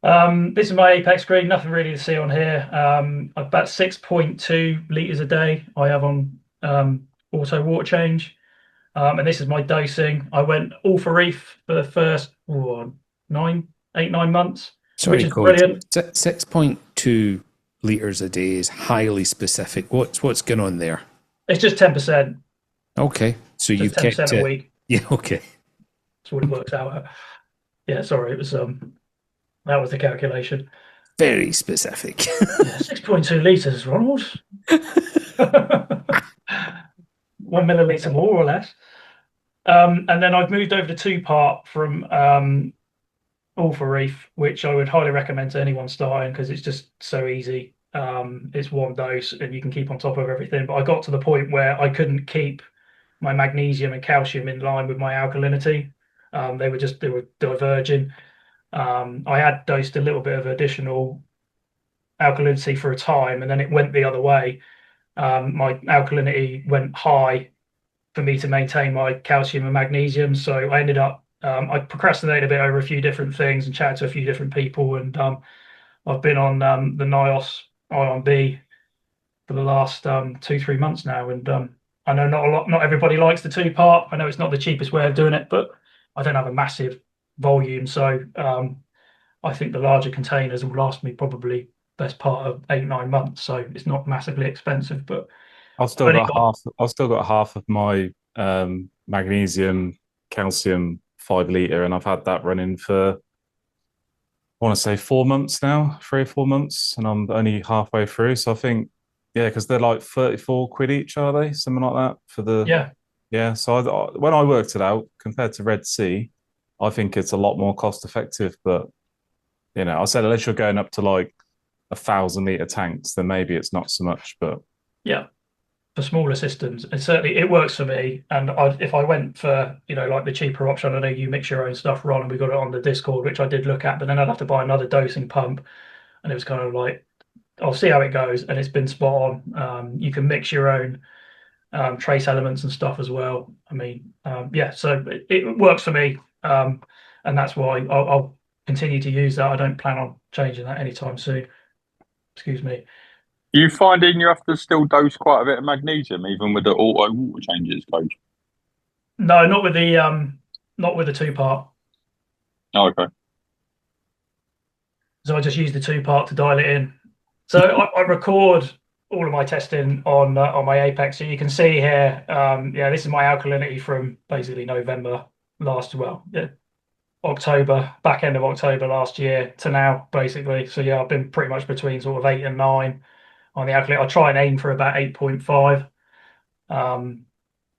This is my apex screen, nothing really to see on here. About 6.2 litres a day I have on auto water change. And this is my dosing. I went all for reef for the first 9 months, Sorry, which is Coach. brilliant. 6.2 litres a day is highly specific. What's going on there? It's just 10%. Okay, so you've kept 10% it. a week. Yeah, okay. That's what it works out at. Yeah, sorry, it was that was the calculation. Very specific. Yeah, 6.2 litres, Ronald. 1 milliliter more or less. And then I've moved over to 2-part from all for reef, which I would highly recommend to anyone starting because it's just so easy. It's one dose and you can keep on top of everything. But I got to the point where I couldn't keep my magnesium and calcium in line with my alkalinity. They were diverging. I had dosed a little bit of additional alkalinity for a time, and then it went the other way. My alkalinity went high for me to maintain my calcium and magnesium. So I ended up, I procrastinated a bit over a few different things and chatted to a few different people, and I've been on the NIOS Ion B for the last 2-3 months now, and I know not everybody likes the 2-part. I know it's not the cheapest way of doing it, but I don't have a massive volume, so I think the larger containers will last me probably best part of 8-9 months. So it's not massively expensive, but I've still got half of my magnesium, calcium 5 litre, and I've had that running for, I want to say 4 months now, 3 or 4 months, and I'm only halfway through. So I think, yeah, because they're like 34 quid each, are they? Something like that for the. Yeah. So when I worked it out compared to Red Sea, I think it's a lot more cost effective. But I said unless you're going up to like 1,000 litre tanks, then maybe it's not so much. But yeah, for smaller systems, and certainly it works for me. And if I went for like the cheaper option, I know you mix your own stuff, Ron, and we got it on the Discord, which I did look at, but then I'd have to buy another dosing pump, and it was kind of like, I'll see how it goes, and it's been spot on. You can mix your own trace elements and stuff as well. I mean, yeah, so it works for me, and that's why I'll continue to use that. I don't plan on changing that anytime soon. Excuse me. You finding you have to still dose quite a bit of magnesium even with the auto water changes, Coach? No, not with the 2-part. Oh, okay. So I just use the 2-part to dial it in. So I record all of my testing on my Apex. So you can see here, yeah, this is my alkalinity from basically November October, back end of October last year to now, basically. So yeah, I've been pretty much between sort of 8 and 9 on the alkalinity. I try and aim for about 8.5.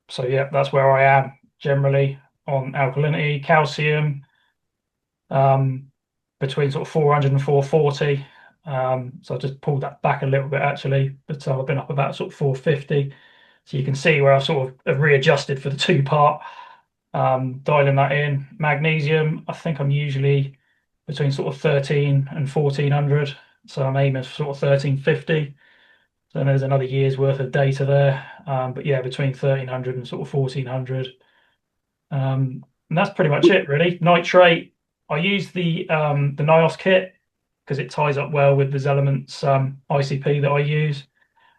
So yeah, that's where I am generally on alkalinity. Calcium, between sort of 400 and 440. So I just pulled that back a little bit actually, but I've been up about sort of 450. So you can see where I sort of have readjusted for the 2-part, dialing that in. Magnesium, I think I'm usually between sort of 13 and 1400. So I'm aiming for sort of 1350. So there's another year's worth of data there. But yeah, between 1300 and sort of 1400. And that's pretty much it really. Nitrate, I use the NIOS kit because it ties up well with the Zelements ICP that I use.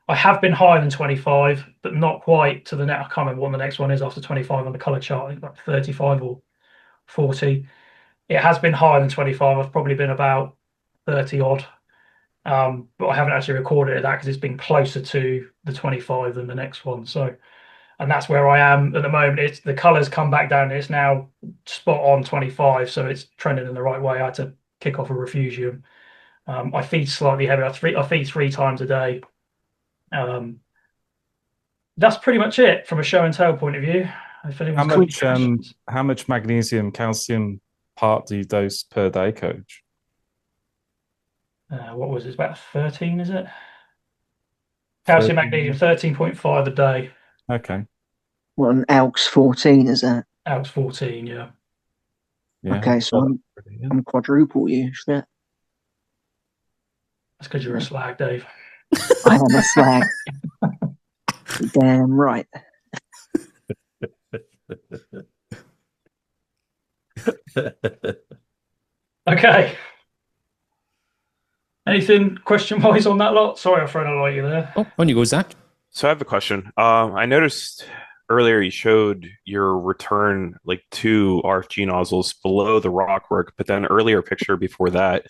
I have been higher than 25, but not quite to the net. I can't remember what the next one is after 25 on the color chart. I think like 35 or 40. It has been higher than 25. I've probably been about 30 odd. But I haven't actually recorded that because it's been closer to the 25 than the next one. So, and that's where I am at the moment. It's the colors come back down. It's now spot on 25, so it's trending in the right way. I had to kick off a refugium. I feed slightly heavy. I feed 3 times a day. That's pretty much it from a show and tell point of view. How much magnesium, calcium part do you dose per day, Coach? What was it? About 13, is it? Calcium, magnesium, 13.5 a day. Okay. Well, an ALKS 14 is that? ALKS 14, yeah. Okay, so I'm quadruple usually. That's because you're a slag, Dave. I am a slag. Damn right. Okay. Anything question-wise on that lot? Sorry, I've thrown a lot at you there. Oh, on you go, Zach. So I have a question. I noticed earlier you showed your return like 2 RFG nozzles below the rockwork, but then earlier picture before that,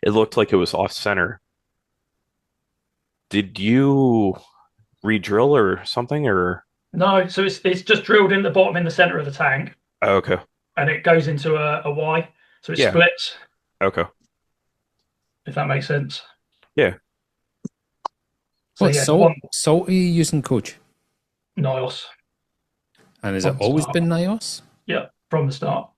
it looked like it was off center. Did you re-drill or something, or? No, so it's just drilled in the bottom in the center of the tank. Oh, okay. And it goes into a Y, so it splits. Okay. If that makes sense. Yeah. So, what salt are you using, Coach? NIOS. And has it always been NIOS? Yeah, from the start.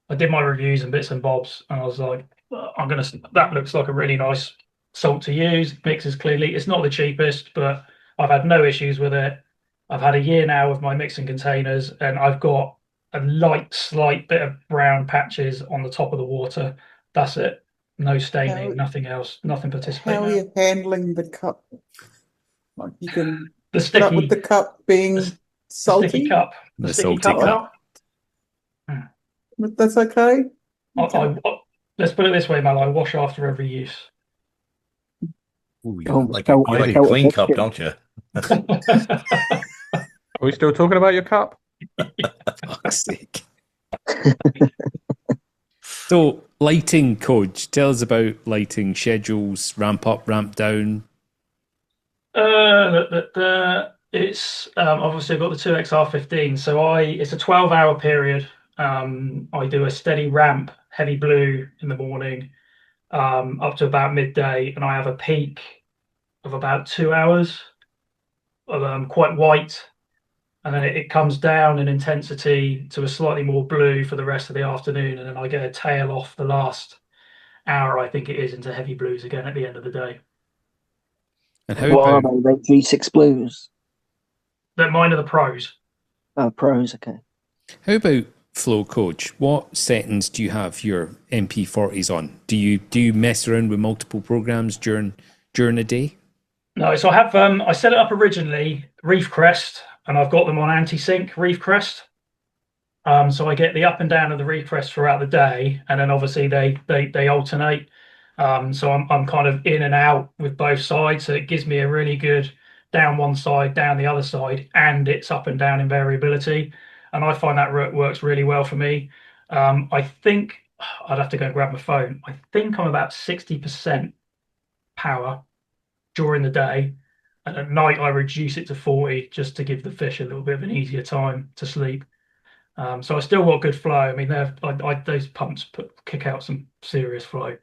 I did my reviews and bits and bobs, and I was like, that looks like a really nice salt to use. Mixes clearly. It's not the cheapest, but I've had no issues with it. I've had a year now with my mixing containers, and I've got a slight bit of brown patches on the top of the water. That's it. No staining, nothing else, nothing participating. How are you handling the cup? Like you can the sticky with the cup being salty. Sticky cup. The sticky cup. That's okay. The Let's put it this way, Mal. I wash after every use. Ooh, you Oh, like felt- you like a felt clean bit cup, shit. don't you? Are we still talking about your cup? Fuck's sake. So, lighting, Coach, tell us about lighting schedules, ramp up, ramp down. It's obviously I've got the 2XR15, so it's a 12-hour period. I do a steady ramp, heavy blue in the morning, up to about midday, and I have a peak of about 2 hours of quite white, and then it comes down in intensity to a slightly more blue for the rest of the afternoon, and then I get a tail off the last hour, I think it is, into heavy blues again at the end of the day. And how What are about, they? Red G6 Blues? Mine are the pros. Oh, pros. Okay. how about flow, Coach? What settings do you have your MP40s on? Do you mess around with multiple programs during a day? No, so I have I set it up originally reef crest, and I've got them on anti-sync reef crest. So I get the up and down of the reef crest throughout the day, and then obviously they alternate. So I'm kind of in and out with both sides, so it gives me a really good down one side, down the other side, and it's up and down in variability. And I find that works really well for me. I think I'd have to go and grab my phone. I think I'm about 60% power during the day, and at night I reduce it to 40 just to give the fish a little bit of an easier time to sleep. So I still got good flow. I mean, those pumps kick out some serious flow.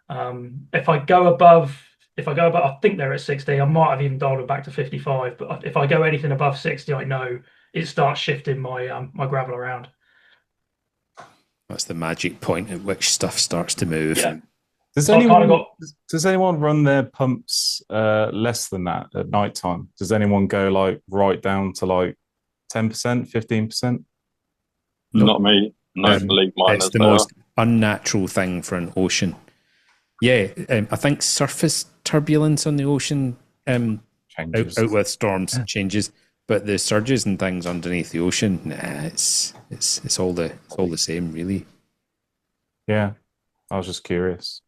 If I go above, I think they're at 60. I might have even dialed it back to 55. But if I go anything above 60, I know it starts shifting my gravel around. That's the magic point at which stuff starts to move. Yeah. Does So I've kind of anyone got does anyone run their pumps less than that at night time? Does anyone go like right down to like 10%, 15%? Not me. No, Um, leave mine it's as the they are. most unnatural thing for an ocean. Yeah, I think surface turbulence on the ocean Changes. out with storms changes, but the surges and things underneath the ocean, nah, it's all the same, really. Yeah, I was just curious.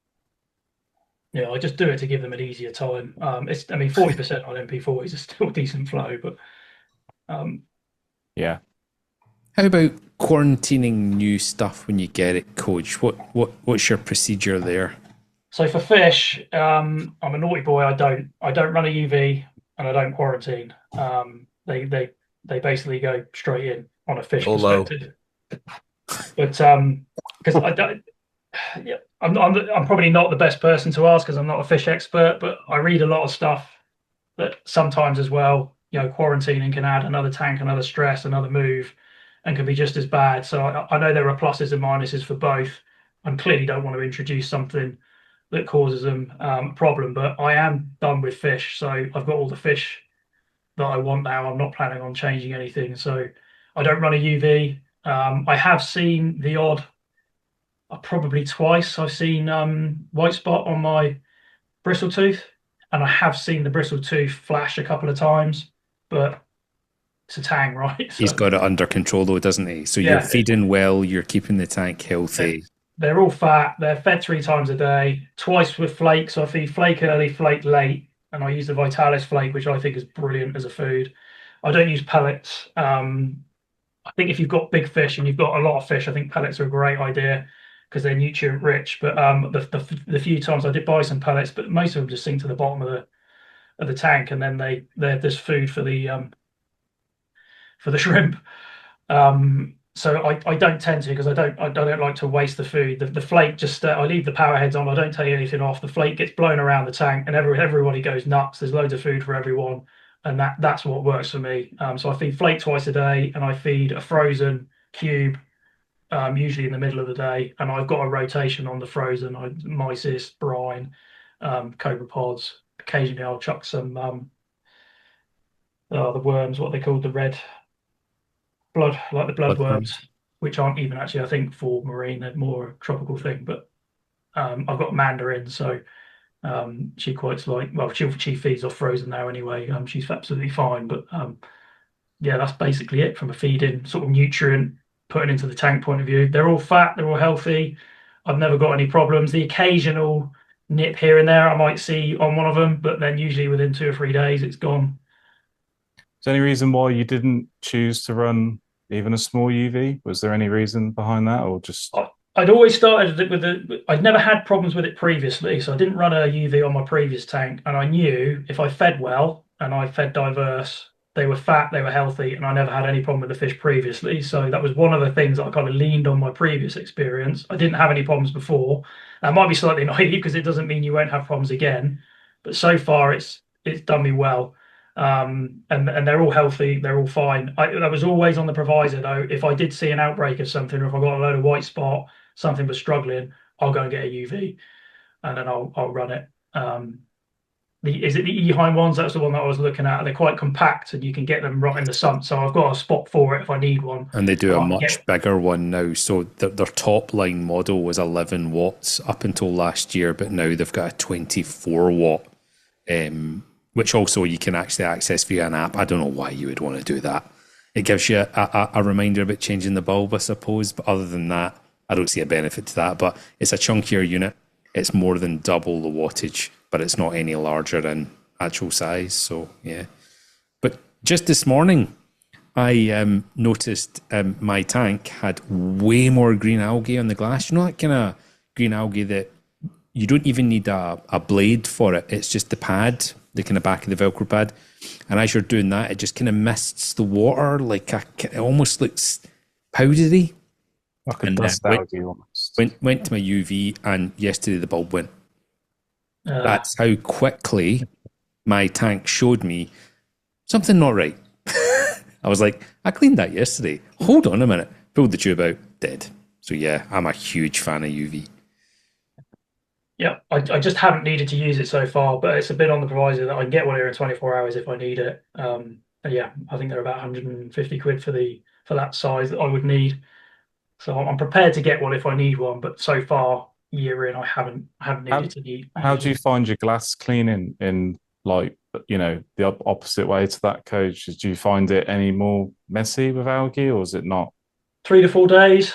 Yeah, I just do it to give them an easier time. I mean, 40% on MP40s is still decent flow, but Yeah. How about quarantining new stuff when you get it, Coach? What's your procedure there? so for fish, I'm a naughty boy. I don't run a UV and I don't quarantine. They basically go straight in on a fish YOLO. perspective. But because I don't, yeah, I'm probably not the best person to ask because I'm not a fish expert, but I read a lot of stuff that sometimes as well, quarantining can add another tank, another stress, another move, and can be just as bad. So I know there are pluses and minuses for both. I clearly don't want to introduce something that causes them a problem, but I am done with fish. So I've got all the fish that I want now. I'm not planning on changing anything. So I don't run a UV. I have seen the odd, probably twice, I've seen white spot on my bristle tooth, and I have seen the bristle tooth flash a couple of times, but it's a tang, right? He's So got it under control, though, doesn't he? So you're yeah, feeding well, you're keeping the tank healthy. they're all fat. They're fed 3 times a day, twice with flake. So I feed flake early, flake late, and I use the Vitalis flake, which I think is brilliant as a food. I don't use pellets. I think if you've got big fish and you've got a lot of fish, I think pellets are a great idea because they're nutrient rich. But the few times I did buy some pellets, but most of them just sink to the bottom of the tank, and then they're just food for the shrimp. So I don't tend to, because I don't like to waste the food. The flake just I leave the power heads on. I don't take anything off. The flake gets blown around the tank, and everybody goes nuts. There's loads of food for everyone, and that's what works for me. So I feed flake twice a day, and I feed a frozen cube usually in the middle of the day. And I've got a rotation on the frozen. Mysis, brine, cobra pods. Occasionally I'll chuck some the worms, what they call the red blood, like the blood worms, which aren't even actually, I think, for marine. They're more a tropical thing. But I've got Mandarin, so she quite like, well, she feeds off frozen now anyway. She's absolutely fine. But yeah, that's basically it from a feeding sort of nutrient putting into the tank point of view. They're all fat, they're all healthy. I've never got any problems. The occasional nip here and there I might see on one of them, but then usually within 2 or 3 days it's gone. Is there any reason why you didn't choose to run even a small UV? Was there any reason behind that, or just? I'd always started it with I'd never had problems with it previously, so I didn't run a UV on my previous tank, and I knew if I fed well and I fed diverse, they were fat, they were healthy, and I never had any problem with the fish previously. So that was one of the things that I kind of leaned on my previous experience. I didn't have any problems before. That might be slightly naive because it doesn't mean you won't have problems again, but so far it's done me well. And they're all healthy, they're all fine. I was always on the proviso though, if I did see an outbreak of something, or if I got a load of white spot, something was struggling, I'll go and get a UV, and then I'll run it. Is it the Eheim ones? That's the one that I was looking at. They're quite compact, and you can get them right in the sump. So I've got a spot for it if I need one. And they do a much bigger one now. So their top line model was 11 watts up until last year, but now they've got a 24 watt, which also you can actually access via an app. I don't know why you would want to do that. It gives you a reminder about changing the bulb, I suppose. But other than that, I don't see a benefit to that. But it's a chunkier unit. It's more than double the wattage, but it's not any larger in actual size. So, yeah. But just this morning, I noticed my tank had way more green algae on the glass. You know that kind of green algae that you don't even need a blade for it. It's just the pad, the kind of back of the Velcro pad. And as you're doing that, it just kind of mists the water. Like it almost looks powdery. Like a dust algae almost. Went to my UV, and yesterday the bulb went. That's how quickly my tank showed me something not right. I was like, I cleaned that yesterday. Hold on a minute. Pulled the tube out, dead. So yeah, I'm a huge fan of UV. Yeah, I just haven't needed to use it so far, but it's a bit on the proviso that I can get one here in 24 hours if I need it. And yeah, I think they're about 150 quid for that size that I would need. So I'm prepared to get one if I need one, but so far, year in, I haven't needed to need. How do you find your glass cleaning in, like, you know, the opposite way to that, Coach? Do you find it any more messy with algae, or is it not? 3 to 4 days.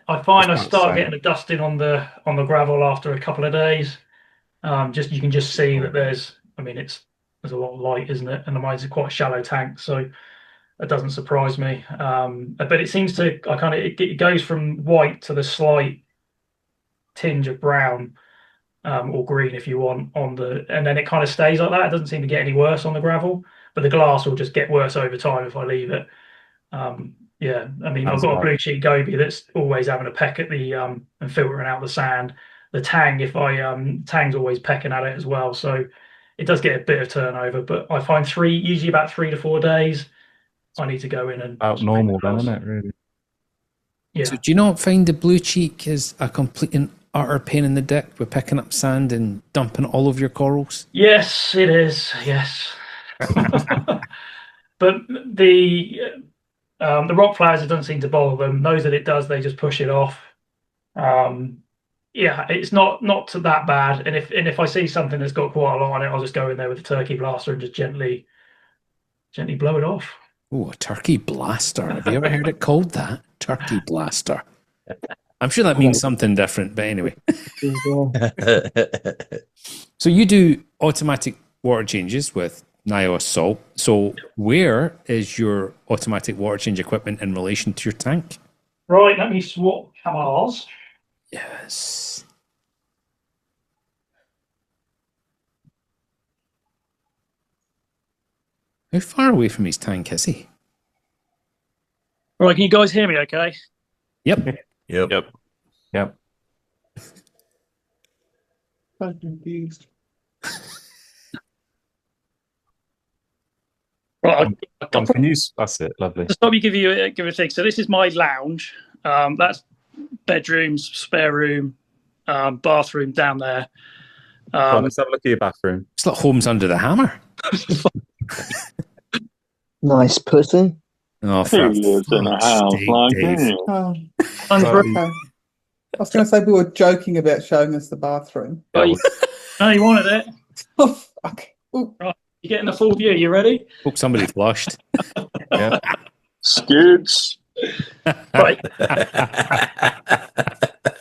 I find I start getting a dusting on the gravel after a couple of days. You can just see that there's a lot of light, isn't it? And mine's quite a shallow tank, so that doesn't surprise me. But it seems to, it goes from white to the slight tinge of brown or green if you want and then it kind of stays like that. It doesn't seem to get any worse on the gravel, but the glass will just get worse over time if I leave it. I've got a blue cheek goby that's always having a peck at the and filtering out the sand. The tang, tang's always pecking at it as well, so it does get a bit of turnover. But I find usually about 3 to 4 days. I need to go in and about normal then, isn't it, really? Yeah. So do you not find the blue cheek is a complete and utter pain in the dick with picking up sand and dumping it all over your corals? Yes, it is. Yes. But the rock flowers, it doesn't seem to bother them. Those that it does, they just push it off. It's not to that bad. And if I see something that's got quite a lot on it, I'll just go in there with a turkey blaster and just gently blow it off. Oh, a turkey blaster. Have you ever heard it called that? Turkey blaster. I'm sure that means something different, but anyway. So you do automatic water changes with NIOS salt. So where is your automatic water change equipment in relation to your tank? Right, let me swap cameras. Yes. How far away from his tank is he? Right, can you guys hear me okay? Yep. Yep. I'm confused. Right, I'm confused. That's it. Lovely. Just let me give a thing. So this is my lounge. That's bedrooms, spare room, bathroom down there. Let's have a look at your bathroom. It's like Holmes under the hammer. Nice pussy. Oh, Who lives in a house like this? Oh, okay. I was going to say we were joking about showing us the bathroom. No, you wanted it. Oh, fuck. Ooh. Right, you're getting the full view. You ready? Hope somebody flushed. Skids. Right.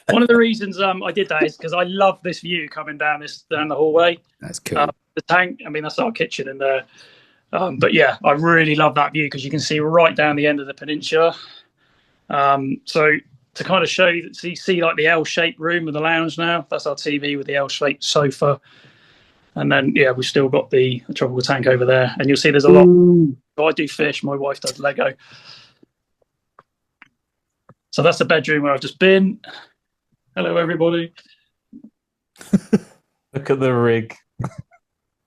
One of the reasons I did that is because I love this view coming down the hallway. That's cool. The tank. I mean, that's our kitchen in there. But yeah, I really love that view because you can see right down the end of the peninsula. So to kind of show you, see like the L-shaped room with the lounge now. That's our TV with the L-shaped sofa. And then, yeah, we've still got the tropical tank over there. And you'll see there's a lot. I do fish. My wife does Lego. So that's the bedroom where I've just been. Hello, everybody. Look at the rig.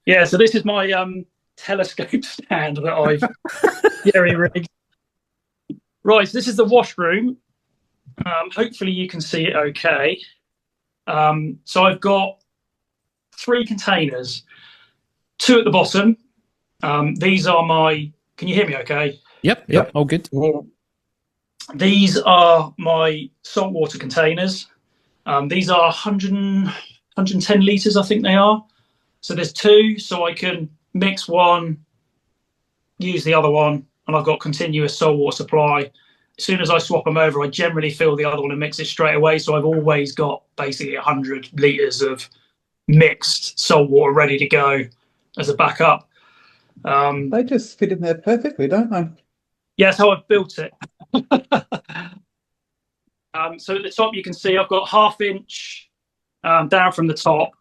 Yeah, so this is my telescope stand that I've jerry-rigged. Right, so this is the washroom. Hopefully you can see it okay. So I've got 3 containers, 2 at the bottom. These are my... Can you hear me okay? Yep. All good. These are my saltwater containers. These are 110 litres, I think they are. So there's 2, so I can mix one, use the other one, and I've got continuous saltwater supply. As soon as I swap them over, I generally fill the other one and mix it straight away. So I've always got basically 100 litres of mixed saltwater ready to go as a backup. They just fit in there perfectly, don't they? Yeah, that's how I've built it. So at the top, you can see I've got 1/2 inch down from the top,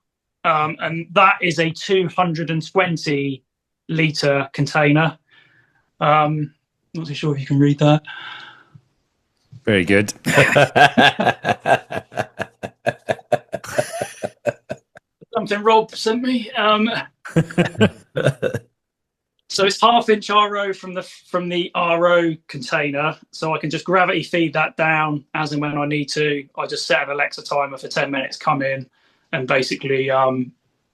and that is a 220 litre container. Not too sure if you can read that. Very good. Something Rob sent me. So it's 1/2 inch RO from the RO container, so I can just gravity feed that down as and when I need to. I just set an Alexa timer for 10 minutes, come in, and basically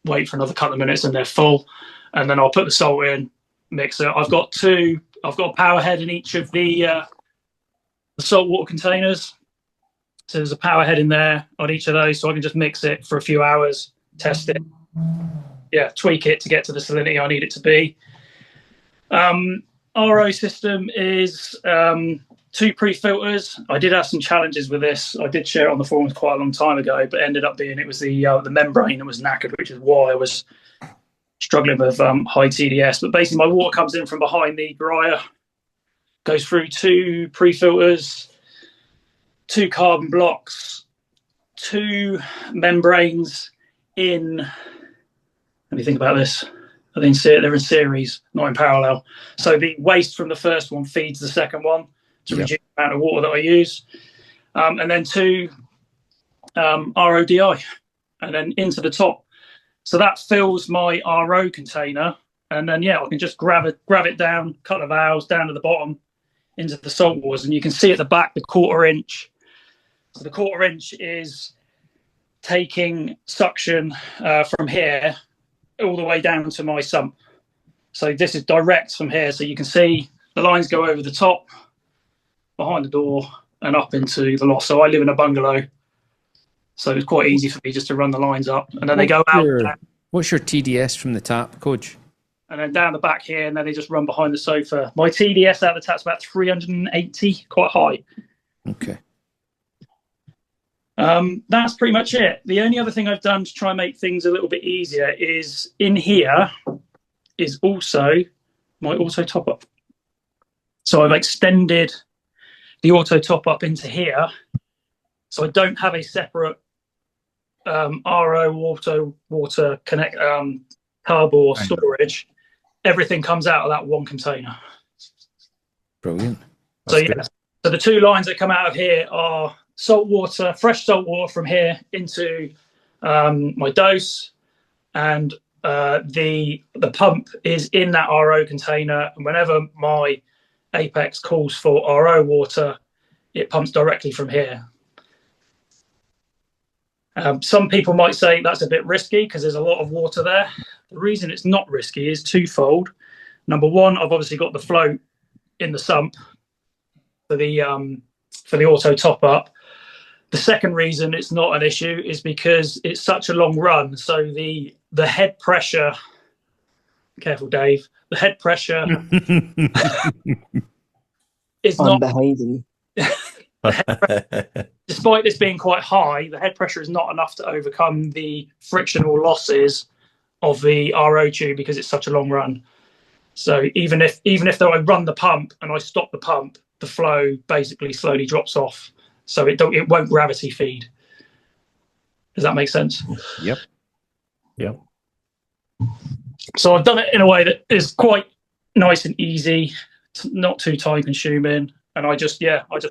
wait for another couple of minutes, and they're full. And then I'll put the salt in, mix it. I've got a power head in each of the saltwater containers. So there's a power head in there on each of those, so I can just mix it for a few hours, test it, tweak it to get to the salinity I need it to be. RO system is 2 pre-filters. I did have some challenges with this. I did share it on the forums quite a long time ago, but ended up being it was the membrane that was knackered, which is why I was struggling with high TDS. But basically, my water comes in from behind the dryer, goes through 2 pre-filters, 2 carbon blocks, 2 membranes in. Let me think about this. I didn't see it. They're in series, not in parallel. So the waste from the first one feeds the second one to reduce the amount of water that I use. And then 2 RODI, and then into the top. So that fills my RO container. And then, I can just grab it down, cut the valves down to the bottom into the salt waters. And you can see at the back, the 1/4 inch. So the 1/4 inch is taking suction from here all the way down to my sump. So this is direct from here. So you can see the lines go over the top, behind the door, and up into the loft. So I live in a bungalow, so it's quite easy for me just to run the lines up. And then they go out. What's your TDS from the tap, Koje? And then down the back here, and then they just run behind the sofa. My TDS out the tap's about 380, quite high. Okay. That's pretty much it. The only other thing I've done to try and make things a little bit easier is in here is also my auto top up. So I've extended the auto top up into here, so I don't have a separate RO water connect carb or storage. Everything comes out of that one container. Brilliant. So so the 2 lines that come out of here are salt water, fresh salt water from here into my dose, and the pump is in that RO container. And whenever my Apex calls for RO water, it pumps directly from here. Some people might say that's a bit risky because there's a lot of water there. The reason it's not risky is twofold. Number one, I've obviously got the float in the sump for the auto top up. The second reason it's not an issue is because it's such a long run. So the head pressure, careful, Dave, the head pressure is not behaving. the despite this being quite high, the head pressure is not enough to overcome the frictional losses of the RO tube because it's such a long run. So even if though I run the pump and I stop the pump, the flow basically slowly drops off. So it won't gravity feed. Does that make sense? Yep. Yep. So I've done it in a way that is quite nice and easy, not too time consuming. And I just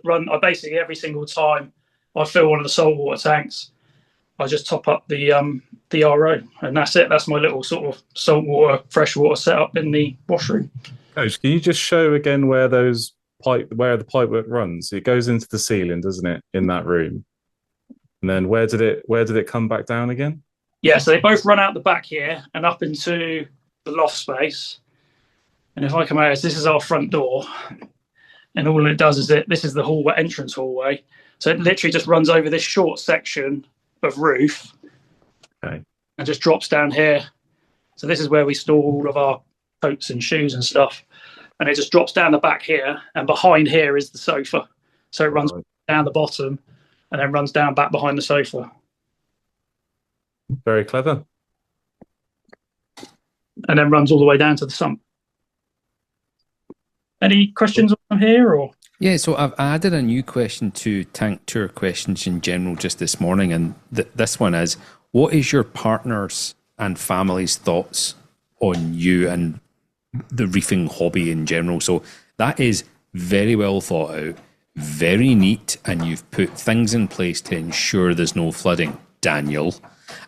run. I basically every single time I fill one of the saltwater tanks, I just top up the RO, and that's it. That's my little sort of saltwater, freshwater setup in the washroom. Coach, can you just show again where the pipework runs? It goes into the ceiling, doesn't it, in that room? And then where did it come back down again? Yeah, so they both run out the back here and up into the loft space. And if I come out, this is our front door, and all it does is this is the hallway, entrance hallway. So it literally just runs over this short section of roof, okay, and just drops down here. So this is where we store all of our coats and shoes and stuff. And it just drops down the back here, and behind here is the sofa. So it runs down the bottom and then runs down back behind the sofa. Very clever. And then runs all the way down to the sump. Any questions on here, or? Yeah, so I've added a new question to tank tour questions in general just this morning, and this one is, what is your partner's and family's thoughts on you and the reefing hobby in general? So that is very well thought out, very neat, and you've put things in place to ensure there's no flooding, Daniel.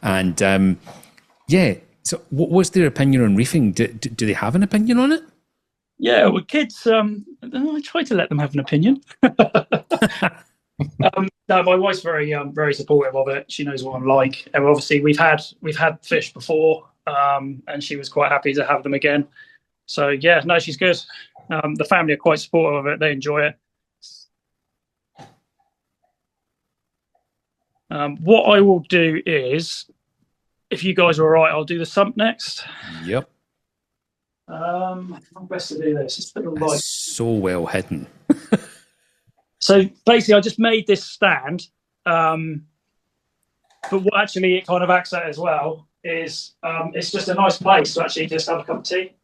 And yeah, so what was their opinion on reefing? Do they have an opinion on it? Yeah, well, kids, I try to let them have an opinion. No, my wife's very supportive of it. She knows what I'm like, and obviously we've had fish before, and she was quite happy to have them again. So yeah, no, she's good. The family are quite supportive of it; they enjoy it. What I will do is, if you guys are all right, I'll do the sump next. Yep. How best to do this? It's a bit That's so well hidden. So basically, I just made this stand, but what actually it kind of acts at as well is it's just a nice place to actually just have a cup of tea,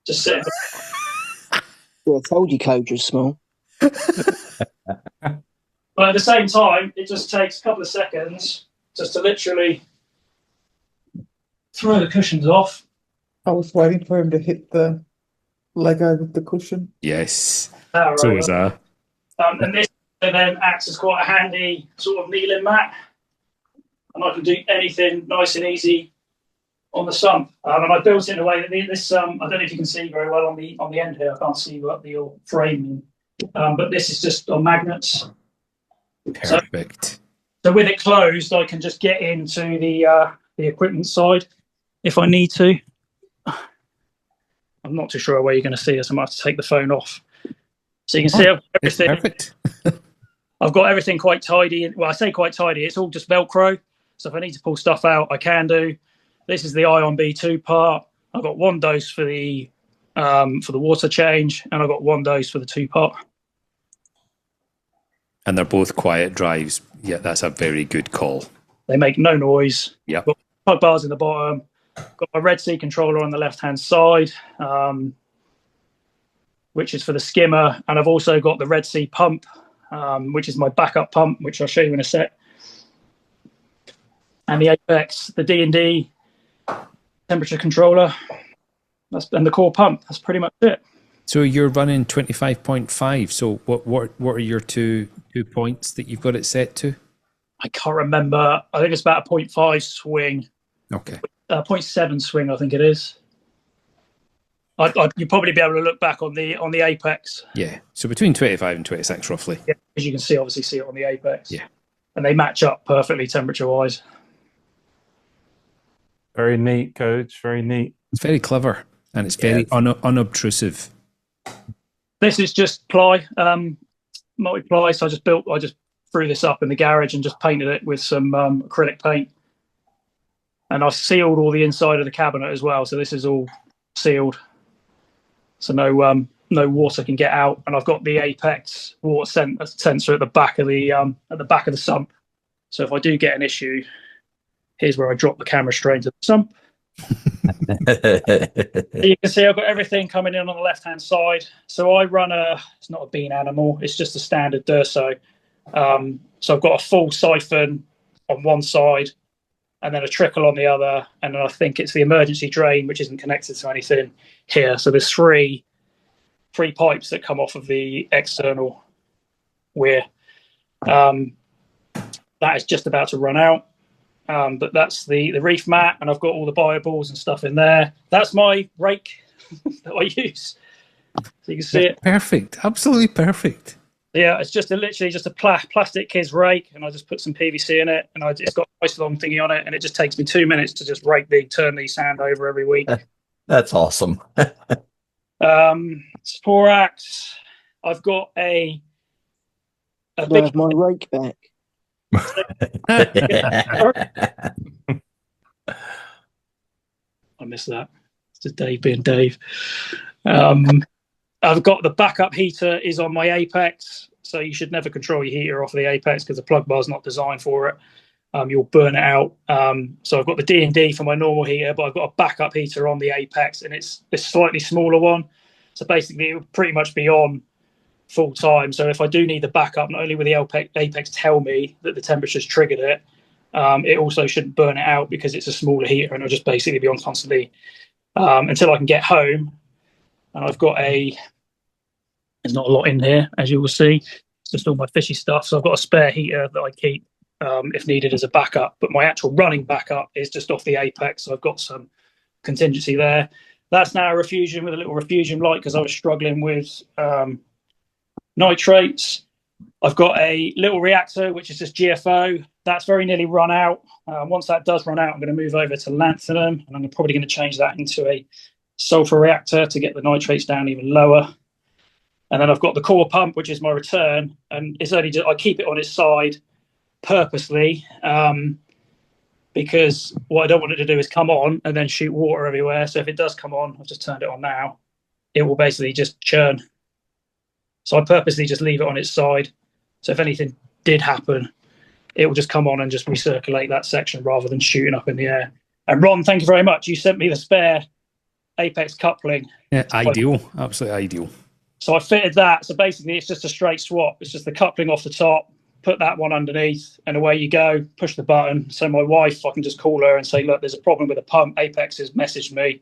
just sit. Well, I told you Koje was small. But at the same time, it just takes a couple of seconds just to literally throw the cushions off. I was waiting for him to hit the Lego with the cushion. Yes. Right. So was I. And this then acts as quite a handy sort of kneeling mat. And I can do anything nice and easy on the sump. And I built it in a way that this, I don't know if you can see very well on the end here. I can't see what the framing. But this is just on magnets. Perfect. So with it closed, I can just get into the equipment side if I need to. I'm not too sure where you're going to see this. I might have to take the phone off. So you can see everything. Perfect. I've got everything quite tidy. Well, I say quite tidy. It's all just Velcro. So if I need to pull stuff out, I can do. This is the Ion B2 part. I've got one dose for the water change, and I've got one dose for the 2-part. And they're both quiet drives. Yeah, that's a very good call. They make no noise. Yep. Got plug bars in the bottom. Got my Red Sea controller on the left-hand side, which is for the skimmer. And I've also got the Red Sea pump, which is my backup pump, which I'll show you in a sec. And the Apex, the D&D temperature controller, and the core pump. That's pretty much it. So you're running 25.5. So what are your two points that you've got it set to? I can't remember. I think it's about a 0.5 swing. Okay. 0.7 swing, I think it is. You'd probably be able to look back on the Apex. Yeah. So between 25 and 26, roughly. Yeah, as you can obviously see it on the Apex. Yeah. And they match up perfectly temperature-wise. Very neat, Coach. Very neat. It's very clever, and it's very unobtrusive. This is just ply, multi-ply. So I just threw this up in the garage and just painted it with some acrylic paint. And I've sealed all the inside of the cabinet as well. So this is all sealed. So no no water can get out, and I've got the apex water sensor at the back of the sump. So if I do get an issue, here's where I drop the camera straight into the sump. So you can see I've got everything coming in on the left-hand side. So I run it's not a bean animal, it's just a standard Durso. So I've got a full siphon on one side and then a trickle on the other. And then I think it's the emergency drain, which isn't connected to anything here. So there's three pipes that come off of the external weir. That is just about to run out. But that's the reef mat, and I've got all the bio-balls and stuff in there. That's my rake that I use. So you can see it. Perfect. Absolutely perfect. Yeah, it's just literally just a plastic kid's rake, and I just put some PVC in it, and it's got a nice long thingy on it, and it just takes me 2 minutes to just turn the sand over every week. That's awesome. Spore axe. I've got a Can I have my rake back? I missed that. It's just Dave being Dave. I've got the backup heater is on my apex, so you should never control your heater off the apex because the plug bar is not designed for it. You'll burn it out. So I've got the D&D for my normal heater, but I've got a backup heater on the apex, and it's a slightly smaller one. So basically, it will pretty much be on full time. So if I do need the backup, not only will the apex tell me that the temperature's triggered it, it also shouldn't burn it out because it's a smaller heater, and it'll just basically be on constantly until I can get home. And I've got there's not a lot in here, as you will see. It's just all my fishy stuff. So I've got a spare heater that I keep if needed as a backup, but my actual running backup is just off the apex. So I've got some contingency there. That's now a refusion with a little refusion light because I was struggling with nitrates. I've got a little reactor, which is just GFO. That's very nearly run out. Once that does run out, I'm going to move over to lanthanum, and I'm probably going to change that into a sulfur reactor to get the nitrates down even lower. And then I've got the core pump, which is my return, and it's only I keep it on its side purposely because what I don't want it to do is come on and then shoot water everywhere. So if it does come on, I've just turned it on now, it will basically just churn. So I purposely just leave it on its side. So if anything did happen, it will just come on and just recirculate that section rather than shooting up in the air. And Ron, thank you very much. You sent me the spare apex coupling. Yeah, ideal. Absolutely ideal. So I fitted that. So basically it's just a straight swap. It's just the coupling off the top, put that one underneath, and away you go. Push the button. So my wife, I can just call her and say, look, there's a problem with the pump. Apex has messaged me.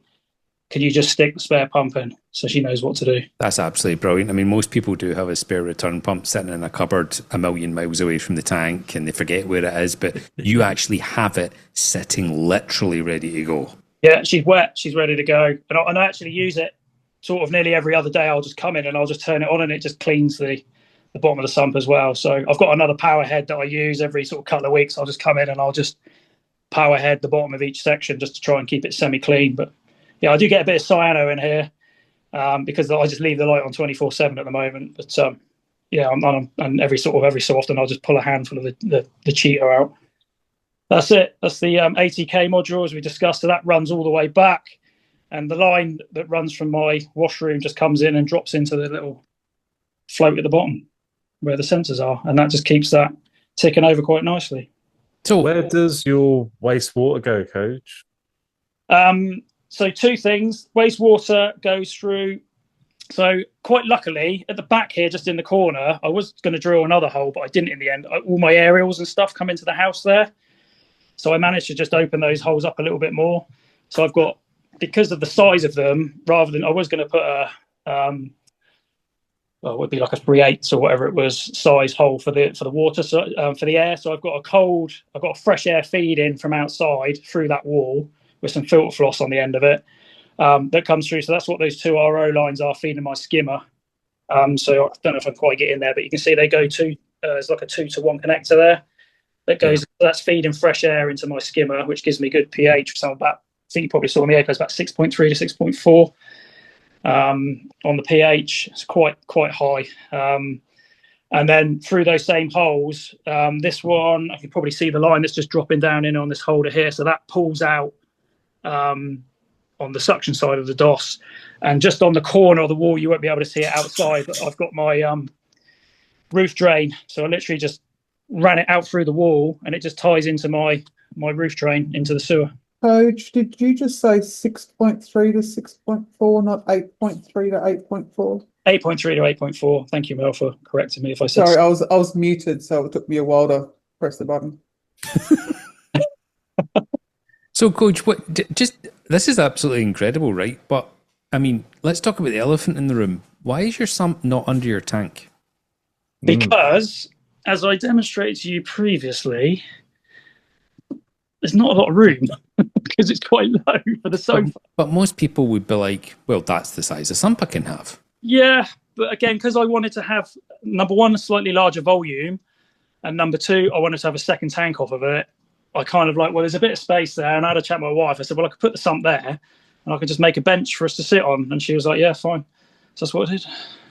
Can you just stick the spare pump in? So she knows what to do. That's absolutely brilliant. I mean, most people do have a spare return pump sitting in a cupboard a million miles away from the tank and they forget where it is, but you actually have it sitting literally ready to go. Yeah, she's wet. She's ready to go. And I actually use it sort of nearly every other day. I'll just come in and I'll just turn it on and it just cleans the bottom of the sump as well. So I've got another power head that I use every sort of couple of weeks. I'll just come in and I'll just power head the bottom of each section just to try and keep it semi-clean. But yeah, I do get a bit of cyano in here because I just leave the light on 24/7 at the moment. But yeah, and every so often I'll just pull a handful of the cheater out. That's it. That's the ATK module as we discussed. So that runs all the way back, and the line that runs from my washroom just comes in and drops into the little float at the bottom where the sensors are, and that just keeps that ticking over quite nicely. So where does your wastewater go, Coach? So two things. Wastewater goes through. So quite luckily, at the back here, just in the corner, I was going to drill another hole, but I didn't in the end. All my aerials and stuff come into the house there. So I managed to just open those holes up a little bit more. So I've got, because of the size of them, rather than, I was going to put a, well, it would be like a 3/8 or whatever it was, size hole for the water, so, for the air. So I've got a fresh air feed in from outside through that wall with some filter floss on the end of it that comes through. So that's what those two RO lines are feeding my skimmer. So I don't know if I can quite get in there, but you can see they go to, it's like a 2-to-1 connector there that goes, that's feeding fresh air into my skimmer, which gives me good pH. So about, I think you probably saw on the apex, about 6.3 to 6.4 on the pH. It's quite high. And then through those same holes, this one, I can probably see the line that's just dropping down in on this holder here. So that pulls out on on the suction side of the DOS, and just on the corner of the wall, you won't be able to see it outside. But I've got my roof drain, so I literally just ran it out through the wall, and it just ties into my roof drain into the sewer. Coach, did you just say 6.3 to 6.4, not 8.3 to 8.4? 8.3 to 8.4. Thank you, Mel, for correcting me if I said. Sorry, I was muted, so it took me a while to press the button. So, Coach, this is absolutely incredible, right? But I mean, let's talk about the elephant in the room. Why is your sump not under your tank? Because, as I demonstrated to you previously, there's not a lot of room because it's quite low for the sofa. But most people would be like, well, that's the size of sump I can have. Yeah, but again, because I wanted to have, number one, a slightly larger volume, and number two, I wanted to have a second tank off of it. I kind of like, well, there's a bit of space there, and I had a chat with my wife. I said, well, I could put the sump there, and I could just make a bench for us to sit on. And she was like, yeah, fine. So that's what I did.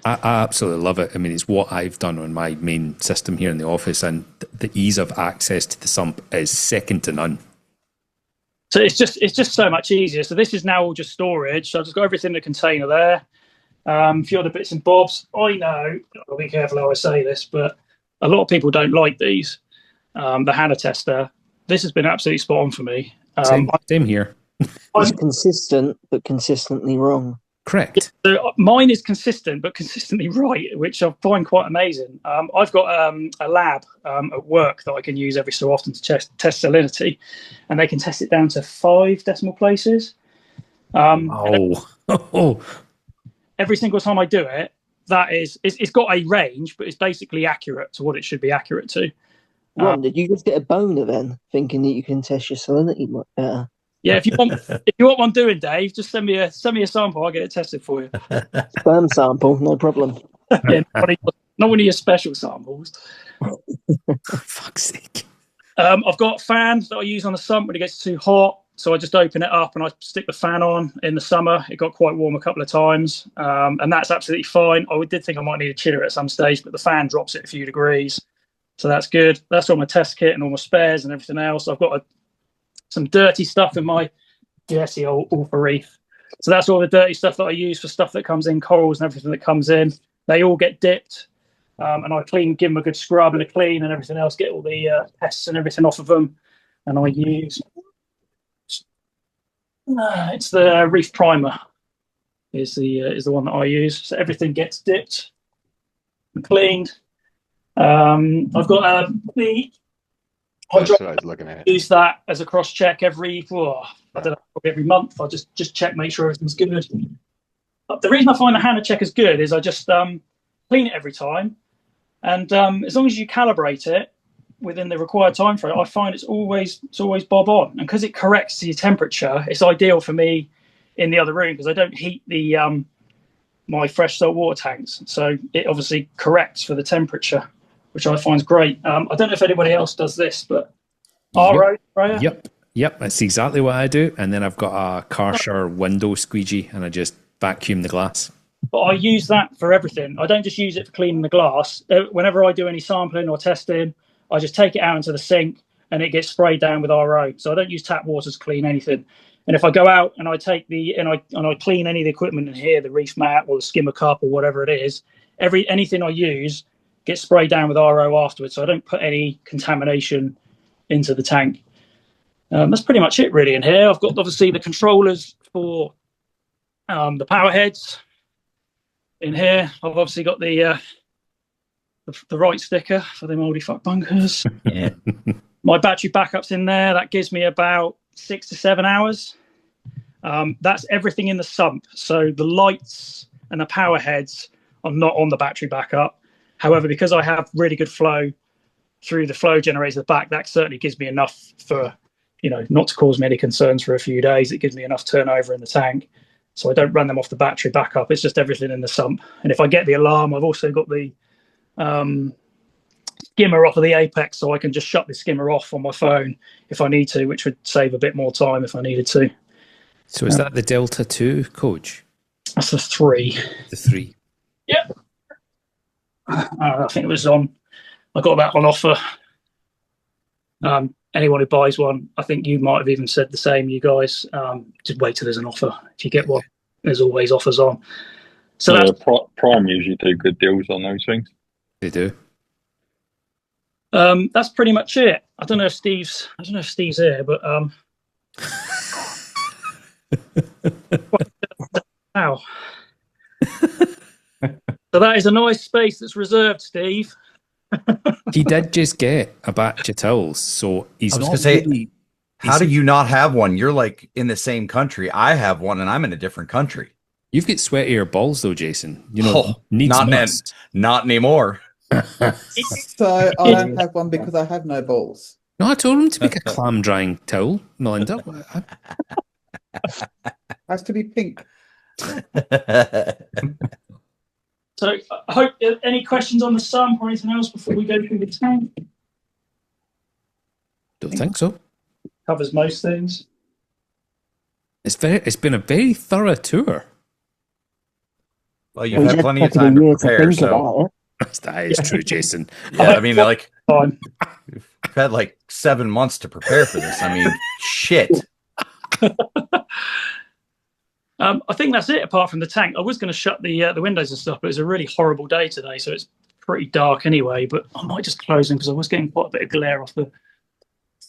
I absolutely love it. I mean, it's what I've done on my main system here in the office, and the ease of access to the sump is second to none. So it's just so much easier. So this is now all just storage. So I've just got everything in the container there. A few other bits and bobs. I know, I'll be careful how I say this, but a lot of people don't like these. The Hannah tester. This has been absolutely spot on for me. Same here. It's consistent, but consistently wrong. Correct. So mine is consistent, but consistently right, which I find quite amazing. I've got a lab at work that I can use every so often to test salinity, and they can test it down to 5 decimal places. Every single time I do it, it's got a range, but it's basically accurate to what it should be accurate to. Ron, did you just get a boner then, thinking that you can test your salinity much better? Yeah, if you want one doing, Dave, just send me a sample. I'll get it tested for you. Sperm sample, no problem. Yeah, not one of your special samples. For fuck's sake. I've got fans that I use on the sump when it gets too hot. So I just open it up and I stick the fan on in the summer. It got quite warm a couple of times, and that's absolutely fine. I did think I might need a chiller at some stage, but the fan drops it a few degrees. So that's good. That's all my test kit and all my spares and everything else. I've got some dirty stuff in my all for reef. So that's all the dirty stuff that I use for stuff that comes in, corals and everything that comes in. They all get dipped, and I give them a good scrub and a clean and everything else, get all the pests and everything off of them. And I use... it's the Reef Primer is the one that I use. So everything gets dipped and cleaned. I've got the That's what I was looking at. use that as a cross check every month. I just check, make sure everything's good. The reason I find the Hannah check is good is I just clean it every time, and as long as you calibrate it within the required time frame, I find it's always bob on. And because it corrects the temperature, it's ideal for me in the other room because I don't heat the my fresh salt water tanks, so it obviously corrects for the temperature, which I find is great. I don't know if anybody else does this, but RO sprayer. Yep, that's exactly what I do. And then I've got a Karcher window squeegee, and I just vacuum the glass. But I use that for everything. I don't just use it for cleaning the glass. Whenever I do any sampling or testing, I just take it out into the sink and it gets sprayed down with RO. So I don't use tap water to clean anything. And if I go out and I take and I clean any of the equipment in here, the reef mat or the skimmer cup or whatever it is, anything I use gets sprayed down with RO afterwards. So I don't put any contamination into the tank. That's pretty much it really in here. I've got obviously the controllers for the power heads in here. I've obviously got the right sticker for the moldy fuck bunkers. Yeah. My battery backup's in there. That gives me about 6 to 7 hours. That's everything in the sump. So the lights and the power heads are not on the battery backup. However, because I have really good flow through the flow generator at the back, that certainly gives me enough for, not to cause me any concerns for a few days. It gives me enough turnover in the tank. So I don't run them off the battery backup. It's just everything in the sump. And if I get the alarm, I've also got the skimmer off of the Apex, so I can just shut the skimmer off on my phone if I need to, which would save a bit more time if I needed to. So is that the Delta 2, Coach? That's the 3. The 3. Yep. I think it was I got that on offer Anyone who buys one, I think you might have even said the same, you guys. Just wait till there's an offer. If you get one, there's always offers on. So yeah, Prime usually do good deals on those things. They do. That's pretty much it. I don't know if Steve's here, but wow. So that is a nice space that's reserved, Steve. He did just get a batch of towels, so he's I was not gonna say, really. how do you not have one? You're like in the same country. I have one, and I'm in a different country. You've got sweatier balls, though, Jason. You know, needs not anymore. So I don't have one because I have no balls. No, I told him to make a clam drying towel, Melinda. Has to be pink. So I hope any questions on the sump or anything else before we go through the tank? Don't think so. Covers most things. It's been a very thorough tour. Well, you've had plenty of time to prepare, so that is true, Jason. Yeah, I mean, like you've had like 7 months to prepare for this. I mean, shit. I think that's it. Apart from the tank, I was going to shut the windows and stuff, but it's a really horrible day today, so it's pretty dark anyway. But I might just close them because I was getting quite a bit of glare off the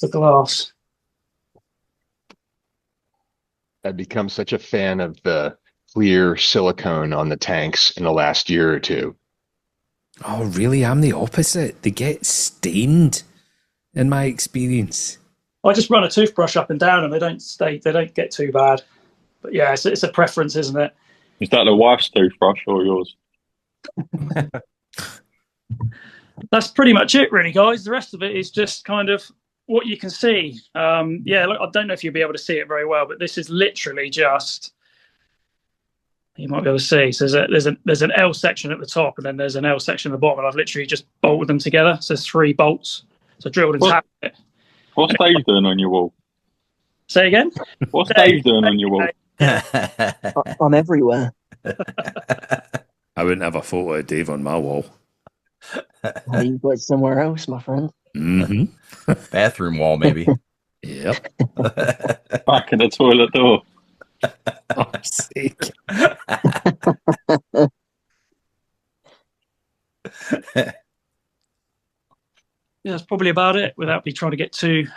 glass. I've become such a fan of the clear silicone on the tanks in the last year or two. Oh, really? I'm the opposite. They get stained, in my experience. I just run a toothbrush up and down, and they don't get too bad. But yeah, it's a preference, isn't it? Is that the wife's toothbrush or yours? That's pretty much it, really, guys. The rest of it is just kind of what you can see. Yeah, look, I don't know if you'll be able to see it very well, but this is literally just. You might be able to see. So there's an L section at the top, and then there's an L section at the bottom, and I've literally just bolted them together. So there's 3 bolts. So drilled and tapped it. What's Dave doing on your wall? Say again? What's Dave doing on your wall? I'm everywhere. I wouldn't have a photo of Dave on my wall. Well, you've got it somewhere else, my friend. Mm-hmm. Bathroom wall, maybe. Yep. Back in the toilet door. Oh, sake. Yeah, that's probably about it without me trying to get too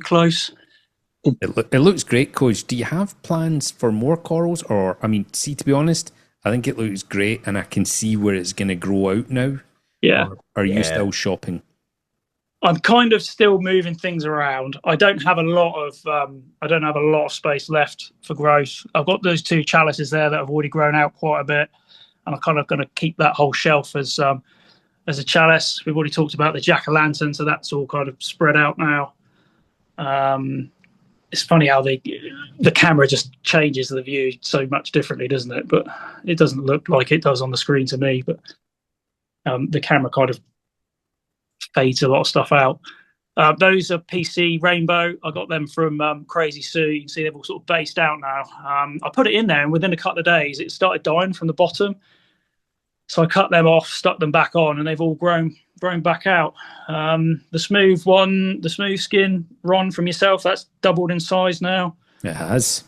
close. It looks great, Coach. Do you have plans for more corals? Or, I mean, see, to be honest, I think it looks great and I can see where it's going to grow out now. Yeah. Or are you still shopping? I'm kind of still moving things around. I don't have a lot of space left for growth. I've got those 2 chalices there that have already grown out quite a bit, and I'm kind of going to keep that whole shelf as a chalice. We've already talked about the jack-o'-lantern, so that's all kind of spread out now. It's funny how the camera just changes the view so much differently, doesn't it? But it doesn't look like it does on the screen to me. But the camera kind of fades a lot of stuff out. Those are PC Rainbow. I got them from Crazy Sue. You can see they've all sort of based out now. I put it in there, and within a couple of days, it started dying from the bottom. So I cut them off, stuck them back on, and they've all grown back out. The smooth skin Ron from yourself, that's doubled in size now. It has.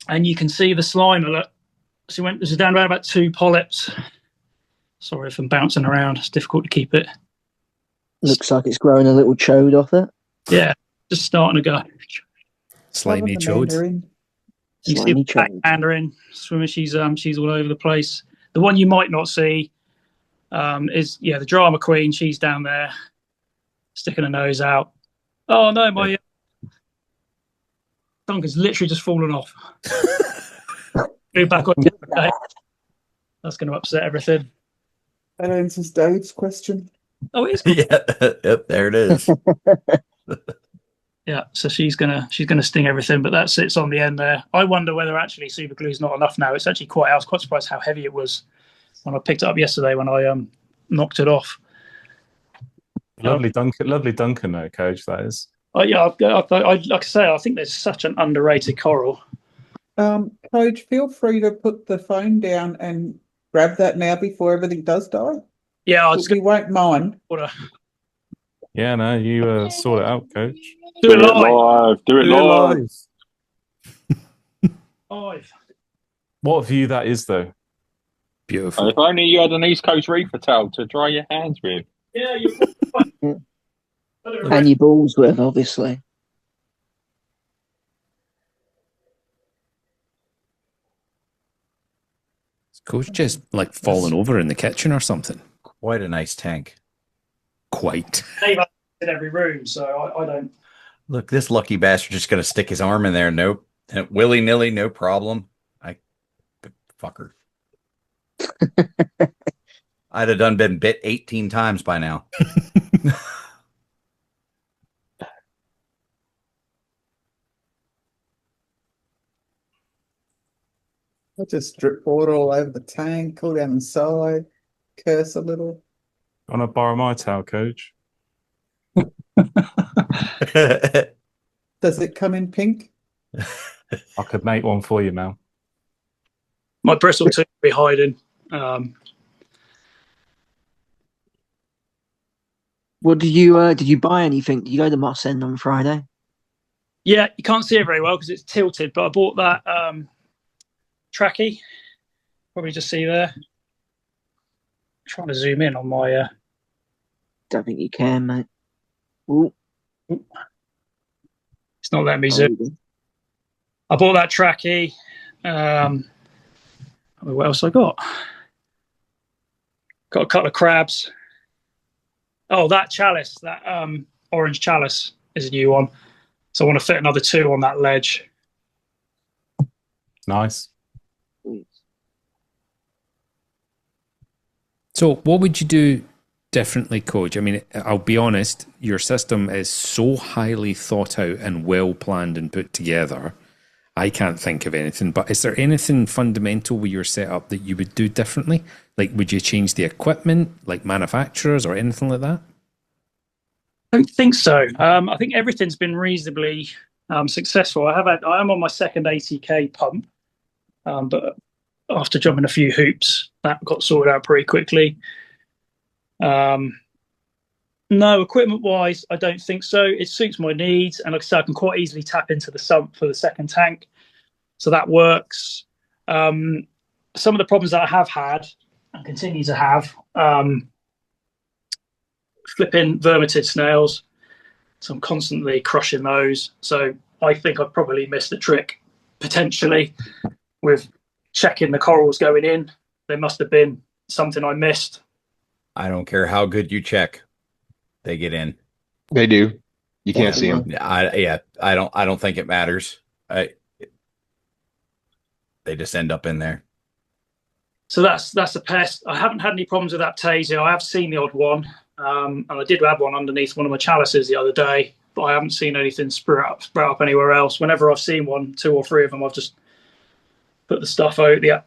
And you can see the slime alert. So this is down to about 2 polyps. Sorry if I'm bouncing around. It's difficult to keep it. Looks like it's growing a little chode off it. Yeah, just starting to go. Slimy chode. You see the black mandarin swimming. She's all over the place. The one you might not see is the drama queen. She's down there, sticking her nose out. Oh no, my Duncan's literally just fallen off. Go back on. That's going to upset everything. That answers Dave's question. Oh, it is. Yep, there it is. Yeah, so she's gonna sting everything, but that sits on the end there. I wonder whether actually super glue is not enough now. It's actually I was quite surprised how heavy it was when I picked it up yesterday when I knocked it off. Lovely Duncan though, Coach, that is. Oh yeah, like I say, I think there's such an underrated coral. Coach, feel free to put the phone down and grab that now before everything does die. Yeah, we won't mind. Yeah, no, you sort it out, coach. Do it live. live. Do it live. Live. What view that is, though. Beautiful. If only you had an East Coast reefer towel to dry your hands with. Yeah, you're And your balls with, obviously. Is Coach just like falling over in the kitchen or something? Quite a nice tank. Quite. Dave has it in every room, so I don't. Look, this lucky bastard just gonna stick his arm in there. Nope. Willy nilly, no problem. Fucker. I'd have done been bit 18 times by now. I just drip water all over the tank, all down the side, curse a little. Want to borrow my towel, coach? Does it come in pink? I could make one for you, Mel. My bristle tooth will be hiding. What did you buy anything? Did you go to Moss End on Friday? Yeah, you can't see it very well because it's tilted, but I bought that trackie. Probably just see there. Trying to zoom in on my. Don't think you can, mate. Ooh. It's not letting me zoom. I bought that trackie. What else I got? Got a couple of crabs. Oh, that chalice, that orange chalice is a new one. So I want to fit another 2 on that ledge. Nice. So what would you do differently, Coach? I mean, I'll be honest, your system is so highly thought out and well planned and put together. I can't think of anything, but is there anything fundamental with your setup that you would do differently? Like, would you change the equipment, like manufacturers or anything like that? I don't think so. I think everything's been reasonably successful. I am on my second ATK pump, but after jumping a few hoops, that got sorted out pretty quickly. No, equipment-wise, I don't think so. It suits my needs, and like I said, I can quite easily tap into the sump for the second tank, so that works. Some of the problems that I have had and continue to have, flipping vermitid snails, so I'm constantly crushing those. So I think I've probably missed a trick, potentially, with checking the corals going in. There must have been something I missed. I don't care how good you check. They get in. They do. You can't see them. I don't think it matters. They just end up in there. So that's a pest. I haven't had any problems with Aptasia. I have seen the odd one, and I did have one underneath one of my chalices the other day, but I haven't seen anything sprout up anywhere else. Whenever I've seen one, 2 or 3 of them, I've just put the stuff over the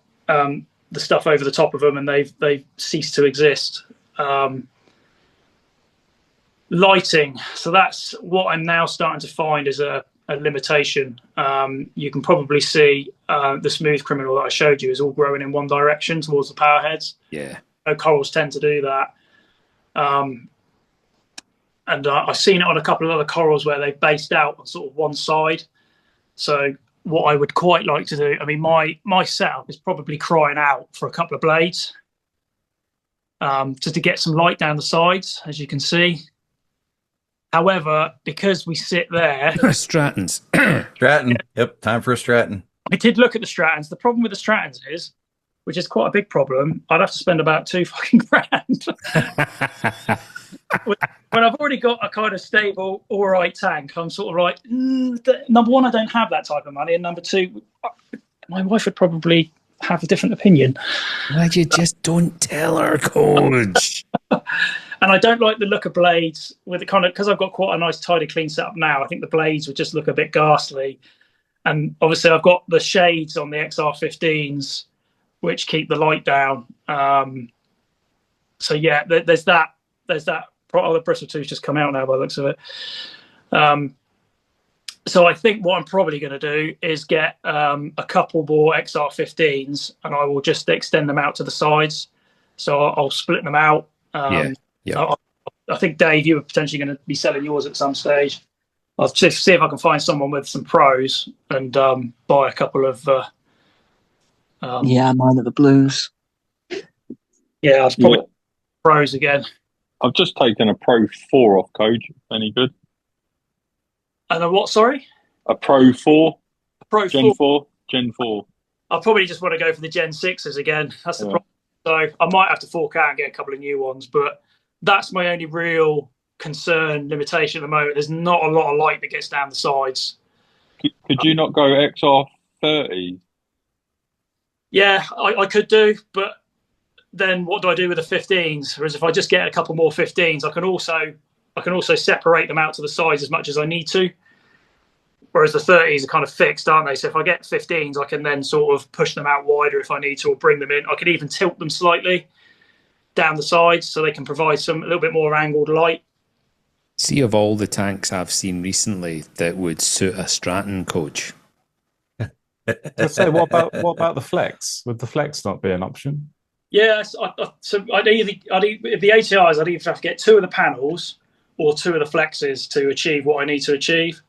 stuff over the top of them, and they've ceased to exist. Lighting. So that's what I'm now starting to find is a limitation. You can probably see the smooth criminal that I showed you is all growing in one direction towards the power heads. Yeah. Corals tend to do that. And I've seen it on a couple of other corals where they've based out on sort of one side. So what I would quite like to do, I mean, my setup is probably crying out for a couple of blades, just to get some light down the sides, as you can see. However, because we sit there... Stratons. Stratton. Yep, time for a Stratton. I did look at the Stratons. The problem with the Stratons is, which is quite a big problem, I'd have to spend about $2 fucking grand. When I've already got a kind of stable, all right tank, I'm sort of like, number one, I don't have that type of money. And number two, my wife would probably have a different opinion. Why you just don't tell her, Coach? And I don't like the look of blades with it kind of, because I've got quite a nice, tidy, clean setup now. I think the blades would just look a bit ghastly. And obviously I've got the shades on the XR15s, which keep the light down. So yeah, there's that. Oh, the bristle tooth just come out now by the looks of it. So I think what I'm probably going to do is get a couple more XR15s, and I will just extend them out to the sides. So I'll split them out. Yeah. I'll I think Dave, you were potentially going to be selling yours at some stage. I'll just see if I can find someone with some pros and buy a couple of. Yeah, mine are the blues. Yeah, I'd probably pros again. I've just taken a Pro 4 off Koje. Any good? And a what? Sorry, A Pro 4. a Pro Gen 4. 4. Gen 4. I probably just want to go for the Gen 6s again. That's the problem. So I might have to fork out and get a couple of new ones, but that's my only real concern limitation at the moment. There's not a lot of light that gets down the sides. Could you not go XR30? Yeah, I could do, but then what do I do with the 15s? Whereas if I just get a couple more 15s, I can also separate them out to the sides as much as I need to. Whereas the 30s are kind of fixed, aren't they? So if I get 15s, I can then sort of push them out wider if I need to, or bring them in. I could even tilt them slightly down the sides so they can provide a little bit more angled light. See, of all the tanks I've seen recently that would suit a Stratton coach. So what about the flex? Would the flex not be an option? Yeah, so I'd either if the ATIs, I'd either have to get 2 of the panels or 2 of the flexes to achieve what I need to achieve.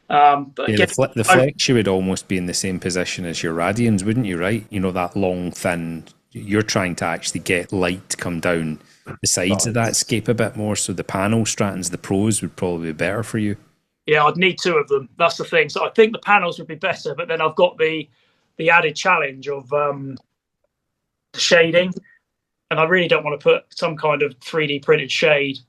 But Yeah, again, the flex, you would almost be in the same position as your Radians, wouldn't you, right? You know, that long, thin, you're trying to actually get light to come down the sides of that scape a bit more, so the panel Strattons, the pros, would probably be better for you. Yeah, I'd need 2 of them. That's the thing. So I think the panels would be better, but then I've got the added challenge of the shading, and I really don't want to put some kind of 3D printed shade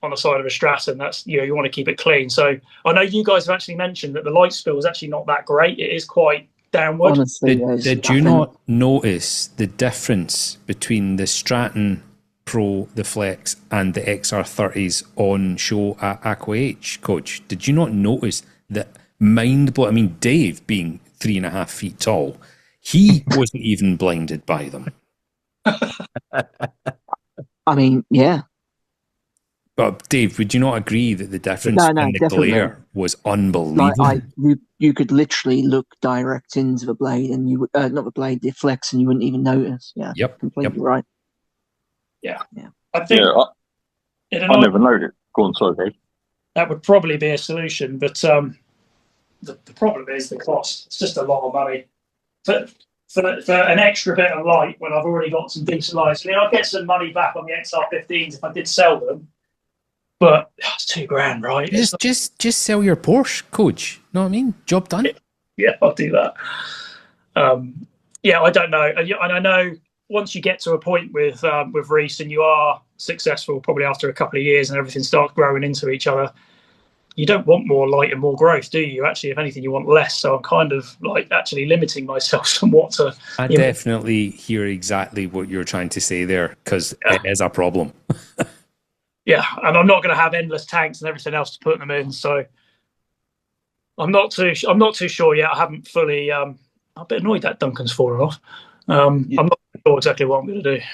on the side of a Stratton. That's, you know, you want to keep it clean. So I know you guys have actually mentioned that the light spill is actually not that great. It is quite downward. Honestly, Did you not notice the difference between the Stratton Pro, the Flex, and the XR30s on show at Aqua H, Coach? Did you not notice that mind blow? I mean, Dave, being 3.5 feet tall, he wasn't even blinded by them. I mean, yeah. But Dave, would you not agree that the difference in the definitely. glare was unbelievable? You could literally look direct into the blade, and you would not the blade, the flex, and you wouldn't even notice. Yeah, completely right. Yeah. I think I never noticed. Go on, sorry, Greg. That would probably be a solution, but the problem is the cost. It's just a lot of money for an extra bit of light when I've already got some decent lights. I mean, I'd get some money back on the XR15s if I did sell them, but it's $2,000, right? Just sell your Porsche, Coach. Know what I mean? Job done. Yeah, I'll do that. Yeah, I don't know, and I know once you get to a point with Reese and you are successful, probably after a couple of years, and everything starts growing into each other, you don't want more light and more growth, do you? Actually, if anything, you want less. So I'm kind of like actually limiting myself somewhat to. I definitely hear exactly what you're trying to say there, because it is a problem. Yeah, and I'm not going to have endless tanks and everything else to put them in. So I'm not too sure yet. I haven't fully. I'm a bit annoyed that Duncan's fallen off. I'm not sure exactly what I'm going to do.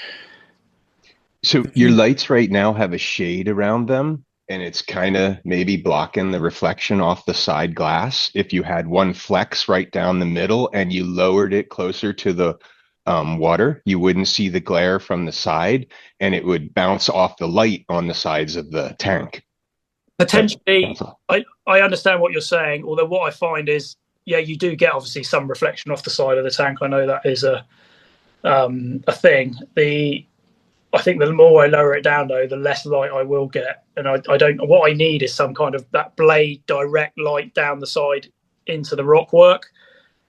So your lights right now have a shade around them, and it's kind of maybe blocking the reflection off the side glass. If you had one flex right down the middle and you lowered it closer to the water, you wouldn't see the glare from the side, and it would bounce off the light on the sides of the tank. Potentially, I understand what you're saying, although what I find is, yeah, you do get obviously some reflection off the side of the tank. I know that is a thing. I think the more I lower it down, though, the less light I will get. And I don't. What I need is some kind of that blade direct light down the side into the rock work.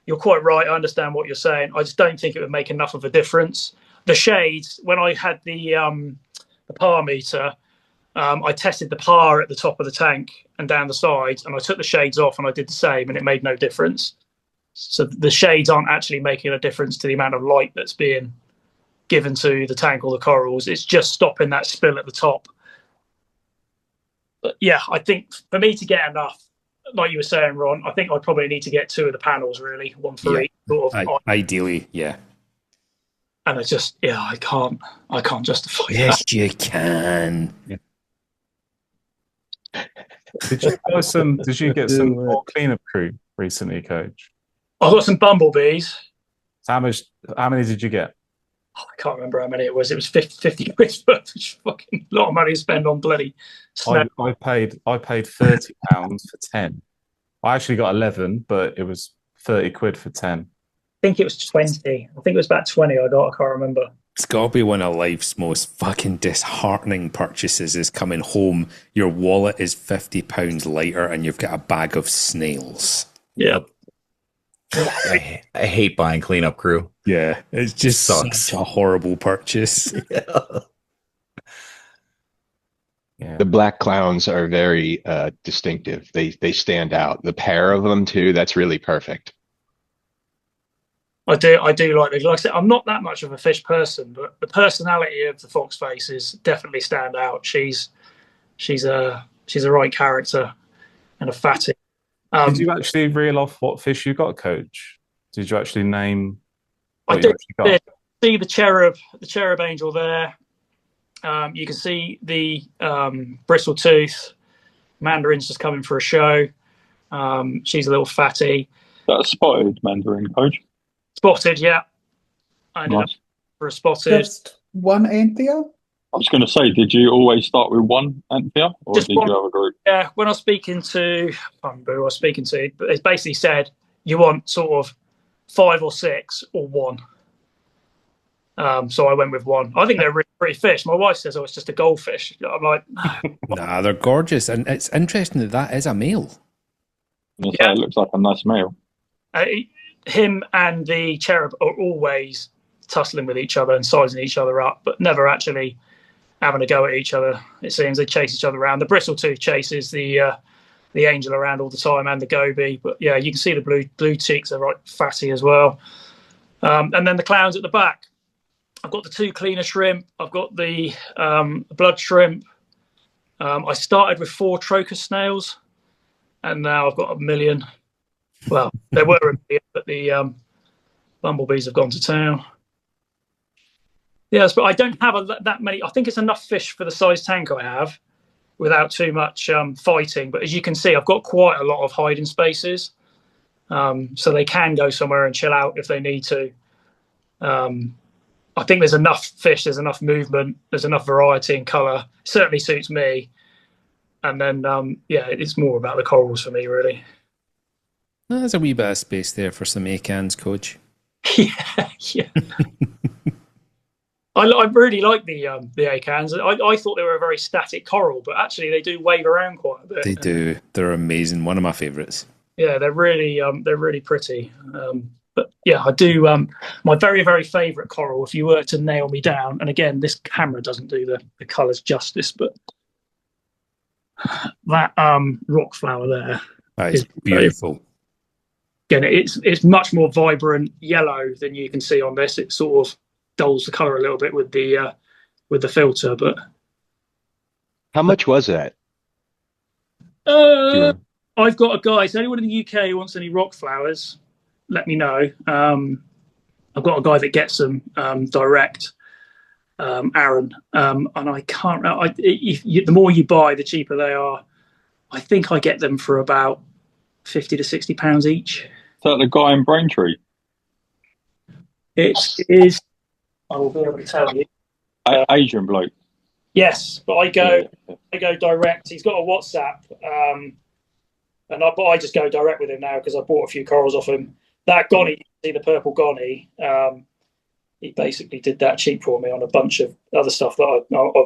You're quite right. I understand what you're saying. I just don't think it would make enough of a difference. The shades, when I had the PAR meter, I tested the PAR at the top of the tank and down the sides, and I took the shades off and I did the same, and it made no difference. So the shades aren't actually making a difference to the amount of light that's being given to the tank or the corals. It's just stopping that spill at the top. But yeah, I think for me to get enough, like you were saying, Ron, I think I'd probably need to get 2 of the panels, really, one for each. Sort of, ideally, yeah. And it's just, yeah, I can't justify that. Yes, you can. Yeah. Did you get some more cleanup crew recently, Coach? I've got some bumblebees. How many did you get? I can't remember how many it was. It was 50 quid worth, which is fucking a lot of money to spend on bloody snap. I paid £30 for 10. I actually got 11, but it was 30 quid for 10. I think it was 20. I think it was about 20 I got. I can't remember. It's got to be one of life's most fucking disheartening purchases is coming home, your wallet is £50 lighter and you've got a bag of snails. Yeah. I hate buying cleanup crew. Yeah, it just Sucks. such a horrible purchase. Yeah. The black clowns are very distinctive. They stand out. The pair of them too, that's really perfect. I do like these. Like I said, I'm not that much of a fish person, but the personality of the fox faces definitely stand out. She's a right character and a fatty. Did you actually reel off what fish you got, Coach? Did you actually name I what you did actually got? see the cherub angel there. You can see the bristle tooth. Mandarin's just coming for a show. She's a little fatty. That's spotted mandarin, Coach. Spotted, yeah. I ended up Nice. for a spotted. Just one Anthea? I was going to say, did you always start with one Anthea, or Just did one. you have a group? Yeah, when I was speaking to, I can't remember who I was speaking to, but it basically said you want sort of 5 or 6 or 1. So I went with 1. I think they're really pretty fish. My wife says, "Oh, it's just a goldfish." I'm like, Nah, they're gorgeous. And it's interesting that that is a male. Yeah. It looks like a nice meal. him and the cherub are always tussling with each other and sizing each other up, but never actually having a go at each other. It seems they chase each other around. The bristle-tooth chases the angel around all the time, and the goby. But yeah, you can see the blue cheeks are right fatty as well. And then the clowns at the back. I've got the 2 cleaner shrimp. I've got the blood shrimp. I started with 4 trochus snails, and now I've got 1 million. Well, there were 1 million, but the bumblebees have gone to town. Yes, but I don't have that many. I think it's enough fish for the size tank I have without too much fighting. But as you can see, I've got quite a lot of hiding spaces. So they can go somewhere and chill out if they need to. I think there's enough fish, there's enough movement, there's enough variety and colour. Certainly suits me. And then, yeah, it's more about the corals for me, really. There's a wee bit of space there for some acans, Coach. Yeah. I really like the acans. I thought they were a very static coral, but actually they do wave around quite a bit. They do. They're amazing. One of my favourites. Yeah, they're really pretty. But yeah, I do. My very, very favourite coral, if you were to nail me down, and again, this camera doesn't do the colours justice, but that rock flower there. That is beautiful. Again, it's much more vibrant yellow than you can see on this. It sort of dulls the colour a little bit with the filter. But how much was that? I've got a guy. So anyone in the UK who wants any rock flowers, let me know. I've got a guy that gets them direct, Aaron, and I can't. The more you buy, the cheaper they are. I think I get them for about £50 to £60 each. Is that the guy in Braintree? It is. I will be able to tell you. Asian bloke. Yes, but I go direct. He's got a WhatsApp, and I just go direct with him now because I bought a few corals off him. That Gonny, you see the purple Gonny, he basically did that cheap for me on a bunch of other stuff a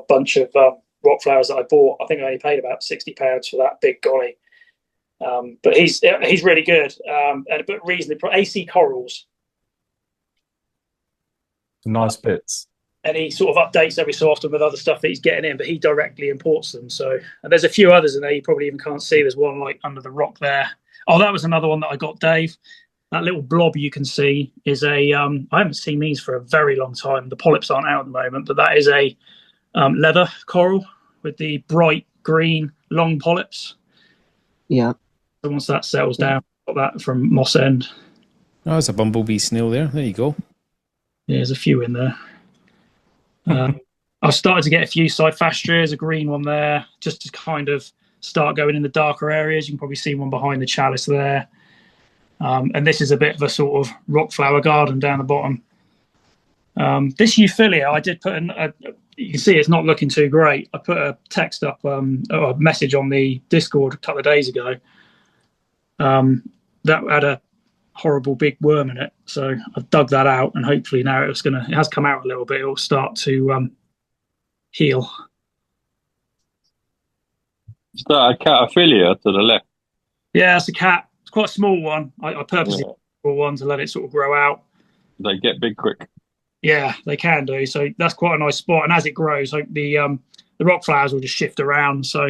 bunch of rock flowers that I bought. I think I only paid about £60 for that big Gonny. But he's really good, but reasonably AC corals. Nice bits. And he sort of updates every so often with other stuff that he's getting in, but he directly imports them. So, and there's a few others in there you probably even can't see. There's one like under the rock there. Oh, that was another one that I got, Dave. That little blob you can see is a. I haven't seen these for a very long time. The polyps aren't out at the moment, but that is a leather coral with the bright green long polyps. Yeah. So once that settles down, got that from Moss End. Oh, there's a bumblebee snail there. There you go. Yeah, there's a few in there. I've started to get a few Cyphastrias, a green one there, just to kind of start going in the darker areas. You can probably see one behind the chalice there. And this is a bit of a sort of rock flower garden down the bottom. This Euphilia, I did put you can see it's not looking too great. I put a text up, or a message on the Discord a couple of days ago. That had a horrible big worm in it, so I've dug that out, and hopefully now it has come out a little bit. It will start to heal. Is that a cataphilia to the left? Yeah, it's a cat. It's quite a small one. I purposely put a small one to let it sort of grow out. They get big quick. Yeah, they can do. So that's quite a nice spot. And as it grows, like the rock flowers will just shift around. So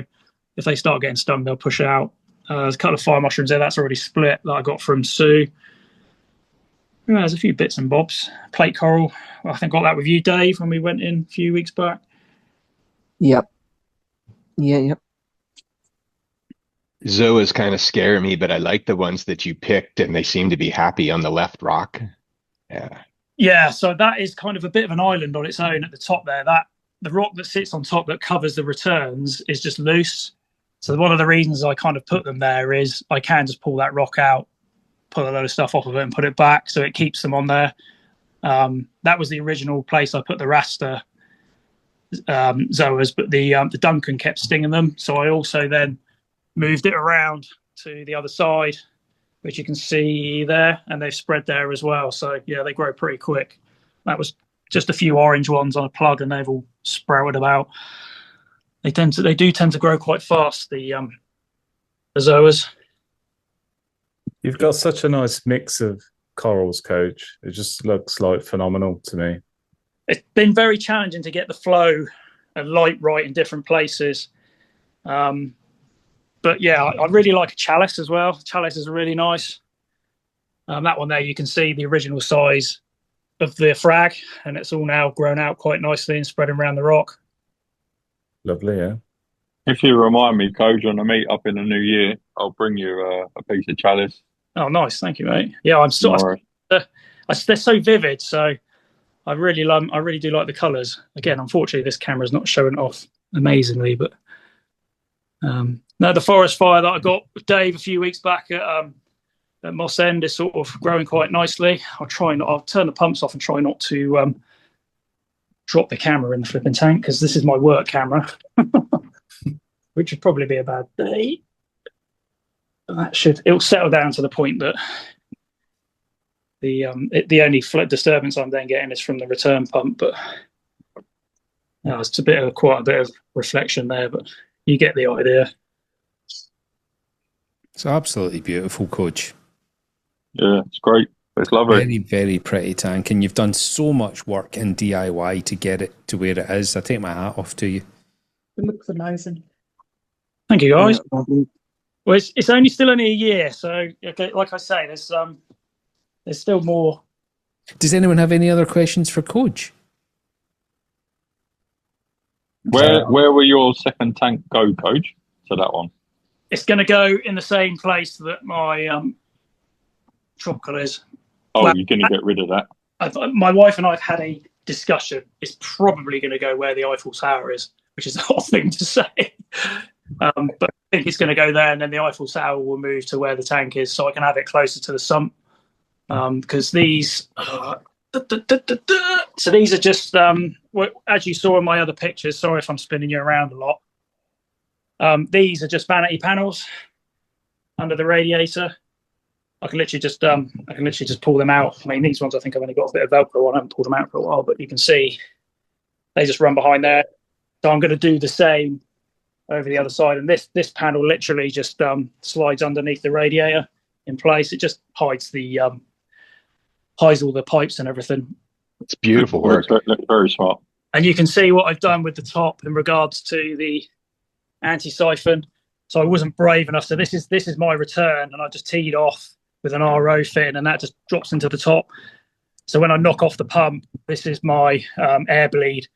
if they start getting stung, they'll push out. There's a couple of fire mushrooms there. That's already split that I got from Sue. Yeah, there's a few bits and bobs. Plate coral. I think I got that with you, Dave, when we went in a few weeks back. Yep. Yep. Zoas kind of scare me, but I like the ones that you picked, and they seem to be happy on the left rock. Yeah. Yeah, so that is kind of a bit of an island on its own at the top there. That the rock that sits on top that covers the returns is just loose. So one of the reasons I kind of put them there is I can just pull that rock out, pull a load of stuff off of it and put it back, so it keeps them on there. That was the original place I put the Rasta Zoas, but the Duncan kept stinging them. So I also then moved it around to the other side, which you can see there, and they've spread there as well. So yeah, they grow pretty quick. That was just a few orange ones on a plug, and they've all sprouted about. They do tend to grow quite fast, the zoas. You've got such a nice mix of corals, Coach. It just looks like phenomenal to me. It's been very challenging to get the flow and light right in different places. But yeah, I really like a chalice as well. Chalice is really nice. That one there, you can see the original size of the frag, and it's all now grown out quite nicely and spreading around the rock. Lovely, yeah. If you remind me, Coach, on the meet up in the new year, I'll bring you a piece of chalice. Oh, nice. Thank you, mate. Yeah, I'm sort of, they're so vivid, so I really do like the colours. Again, unfortunately, this camera's not showing it off amazingly, but no, the forest fire that I got with Dave a few weeks back at Moss End is sort of growing quite nicely. I'll turn the pumps off and try not to drop the camera in the flipping tank, because this is my work camera, which would probably be a bad day. It'll settle down to the point that the only disturbance I'm then getting is from the return pump, but it's quite a bit of reflection there, but you get the idea. It's absolutely beautiful, Coach. Yeah, it's great. It's lovely. Very, very pretty tank, and you've done so much work in DIY to get it to where it is. I take my hat off to you. It looks amazing. Thank you, guys. Well, it's still only a year, so okay, like I say, there's still more. Does anyone have any other questions for Coach? Where will your second tank go, Coach? To that one? It's going to go in the same place that my tropical is. Oh, you're going to get rid of that? My wife and I have had a discussion. It's probably going to go where the Eiffel Tower is, which is a hot thing to say. But I think it's going to go there, and then the Eiffel Tower will move to where the tank is, so I can have it closer to the sump. Because these, so these are just, as you saw in my other pictures. Sorry if I'm spinning you around a lot. These are just vanity panels under the radiator. I can literally just pull them out. I mean, these ones I think I've only got a bit of Velcro on. I haven't pulled them out for a while, but you can see they just run behind there. So I'm going to do the same over the other side, and this panel literally just slides underneath the radiator in place. It just hides all the pipes and everything. It's beautiful work. Looks very smart. And you can see what I've done with the top in regards to the anti-siphon. So I wasn't brave enough. So this is my return, and I just teed off with an RO fin, and that just drops into the top. So when I knock off the pump, this is my air bleed.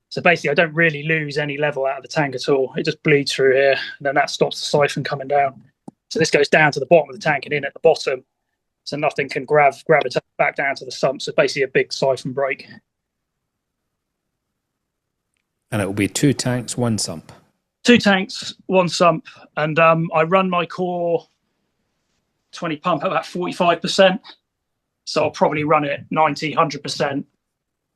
So basically, I don't really lose any level out of the tank at all. It just bleeds through here, and then that stops the siphon coming down. So this goes down to the bottom of the tank and in at the bottom, so nothing can gravitate back down to the sump. So basically a big siphon break. And it will be 2 tanks, 1 sump. 2 tanks, 1 sump, and I run my core 20 pump at about 45%. So I'll probably run it 90, 100%.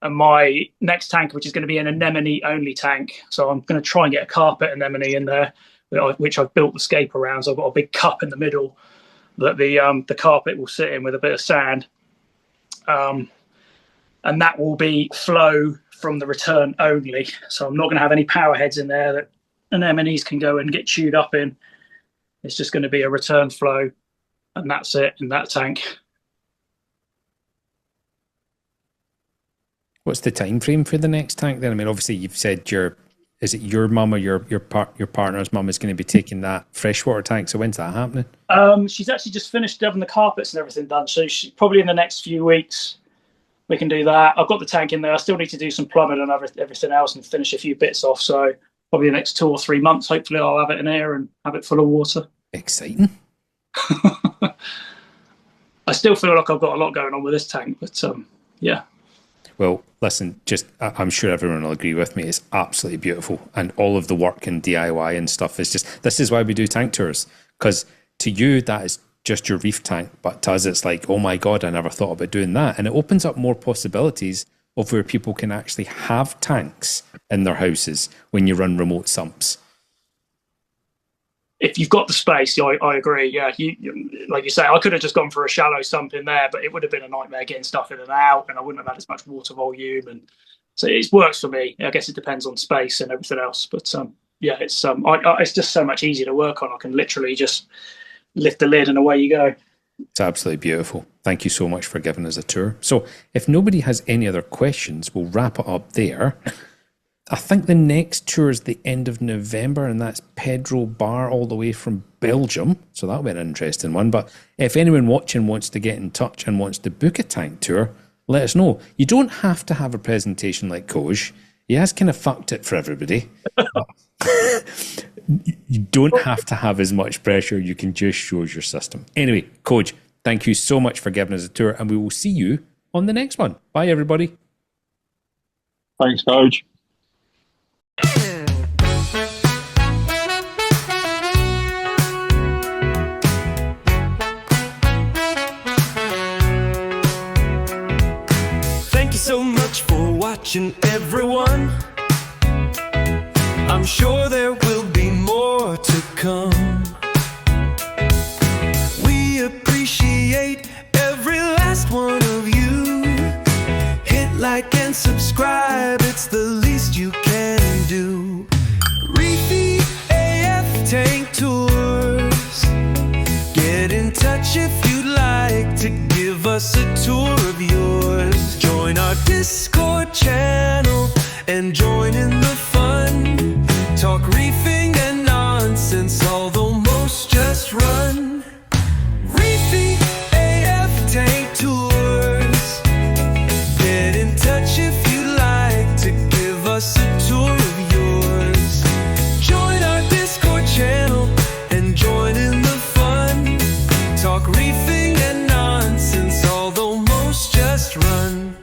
and my next tank, which is going to be an anemone only tank. So I'm going to try and get a carpet anemone in there, which I've built the scape around. So I've got a big cup in the middle that the carpet will sit in with a bit of sand. And that will be flow from the return only. So I'm not going to have any power heads in there that anemones can go and get chewed up in. It's just going to be a return flow, and that's it in that tank. What's the time frame for the next tank then? I mean, obviously you've said is it your mum or your partner's mum is going to be taking that freshwater tank? So when's that happening? She's actually just finished having the carpets and everything done. So probably in the next few weeks we can do that. I've got the tank in there. I still need to do some plumbing and everything else and finish a few bits off. So probably the next 2 or 3 months, hopefully I'll have it in here and have it full of water. Exciting. I still feel like I've got a lot going on with this tank, but yeah. Well, listen, I'm sure everyone will agree with me. It's absolutely beautiful. And all of the work and DIY and stuff is this is why we do tank tours. Because to you, that is just your reef tank. But to us, it's like, oh my God, I never thought about doing that. And it opens up more possibilities of where people can actually have tanks in their houses when you run remote sumps. If you've got the space, I agree. Yeah, like you say, I could have just gone for a shallow sump in there, but it would have been a nightmare getting stuff in and out, and I wouldn't have had as much water volume. And so it works for me. I guess it depends on space and everything else. But yeah, it's just so much easier to work on. I can literally just lift the lid and away you go. It's absolutely beautiful. Thank you so much for giving us a tour. So if nobody has any other questions, we'll wrap it up there. I think the next tour is the end of November, and that's Pedro Bar all the way from Belgium. So that'll be an interesting one. But if anyone watching wants to get in touch and wants to book a tank tour, let us know. You don't have to have a presentation like Koje. He has kind of fucked it for everybody. You don't have to have as much pressure. You can just show us your system. Anyway, Koje, thank you so much for giving us a tour, and we will see you on the next one. Bye, everybody. Thanks, Coach. Thank you so much for watching, everyone. I'm sure there will be more to come. We appreciate every last one of you. Hit like and subscribe, it's the least you can do. Reefy AF Tank Tours. Get in touch if you'd like to give us a tour of yours. Join our Discord channel and join in the fun. Talk reefing and nonsense, although most just run. Reefy AF Tank Tours. Get in touch if you'd like to give us a tour of yours. Join our Discord channel and join in the fun. Talk reefing and nonsense, although most just run.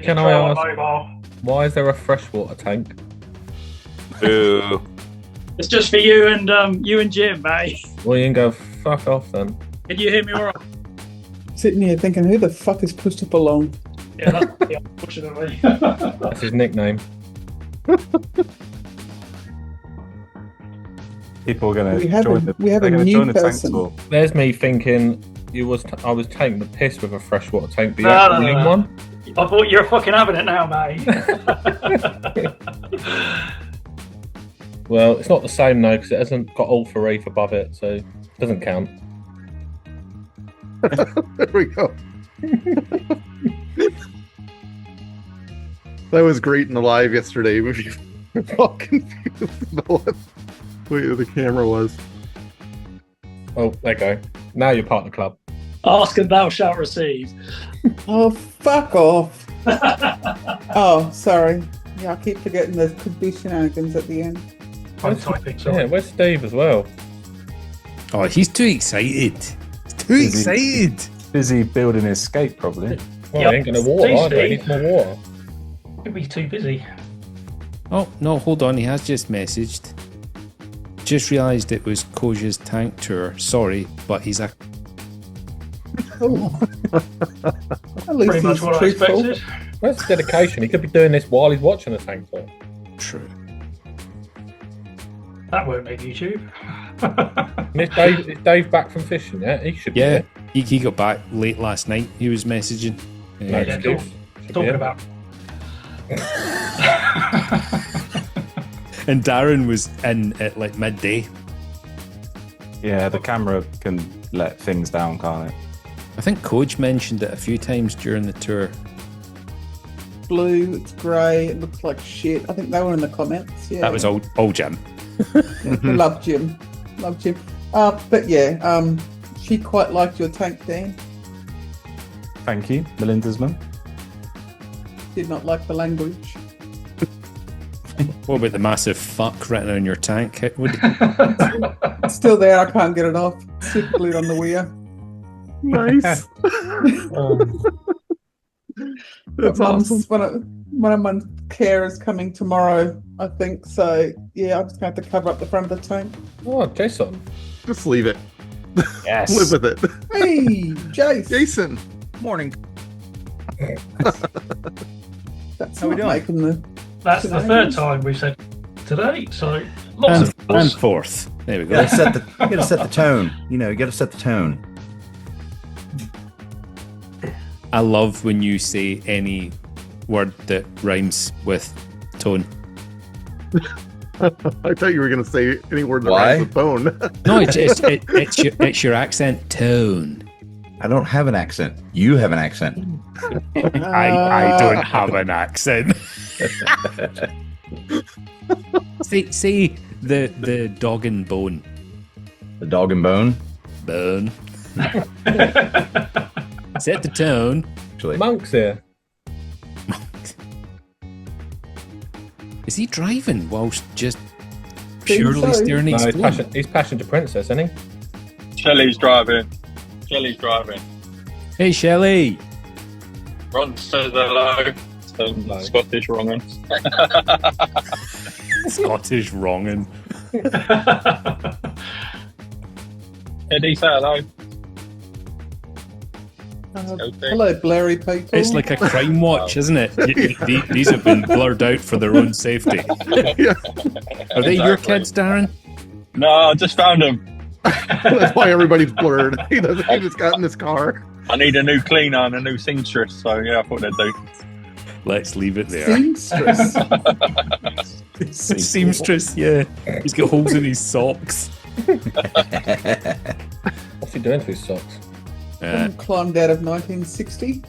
Can I ask, why is there a freshwater tank? Boo. It's just for you and Jim, mate. Well, you can go fuck off then. Can you hear me all right? Sitting here thinking, who the fuck is pushed up along? Yeah, unfortunately. That's his nickname. People are going We to have join a- the. we have they're a going to new join the tank person. tour. There's me thinking I was taking the piss with a freshwater tank. The No, actual no, wing no. one. I thought you're fucking having it now, mate. Well, it's not the same though because it hasn't got ultra reef above it, so it doesn't count. There we go. That was great in the live yesterday. We were all confused about what the camera was. Oh, there you go. Now you're part of the club. Ask and thou shalt receive. Oh, fuck off. Oh, sorry. Yeah, I keep forgetting there could be shenanigans at the end. I'm typing, sorry. Yeah, where's Steve as well? Oh, he's too excited. He's too excited. busy building his escape, probably. Well, Yep. they ain't gonna water, are they? Tasty. Need more water. Could be too busy. Oh, no, hold on. He has just messaged. Just realised it was Koje's tank tour. Sorry, but he's a... Oh. At least Pretty much he's what I truthful. expected. Where's the dedication? He could be doing this while he's watching the tank tour. True. That won't make YouTube. And is Dave back from fishing yet? He should be. Yeah, there. he got back late last night. He was messaging. No Yeah, excuse. Should be Talking in. about. And Darren was in at like midday. Yeah, the camera can let things down, can't it? I think Koje mentioned it a few times during the tour. Blue, it's grey, it looks like shit. I think they were in the comments. Yeah. That was old Jim. Love Jim. Love Jim. But yeah, she quite liked your tank, Dan. Thank you, Melinda's mum. Did not like the language. What about the massive fuck written on your tank? It's still there, I can't get it off. Super glued on the weir. Nice. That's awesome. One of my carers coming tomorrow, I think. So yeah, I'm just going to have to cover up the front of the tank. Oh, Jason. Just leave it. Yes. Live with it. Hey, Jace. Jason. Morning. That's How we not doing? making the. That's the third time we've said today, so lots And of fourth. There we You go. gotta set the tone. You know, you gotta set the tone. I love when you say any word that rhymes with tone. I thought you were going to say any word that Why? rhymes with bone. No, it's your accent tone. I don't have an accent. You have an accent. I don't have an accent. say the dog and bone. The dog and bone. Bone. Set the tone. Actually, Monk's here. Is he driving whilst just Think purely so. steering No, his phone? he's passion to princess, isn't he? Shelley's driving. Shelley's driving. Hey, Shelley. Ron says hello. Some No. Scottish wrong one. Scottish wronging. Eddie, say hello. Hello, blurry people. It's like a crime watch, isn't it? These have been blurred out for their own safety. Yeah. Are they your kids, Darren? No, I just found him. That's why everybody's blurred. He just got in his car. I need a new cleaner and a new seamstress, so yeah, I thought they'd do. Let's leave it there. Seamstress. Seamstress, yeah. He's got holes in his socks. What's he doing to his socks? Uh, Climbed out of 1960.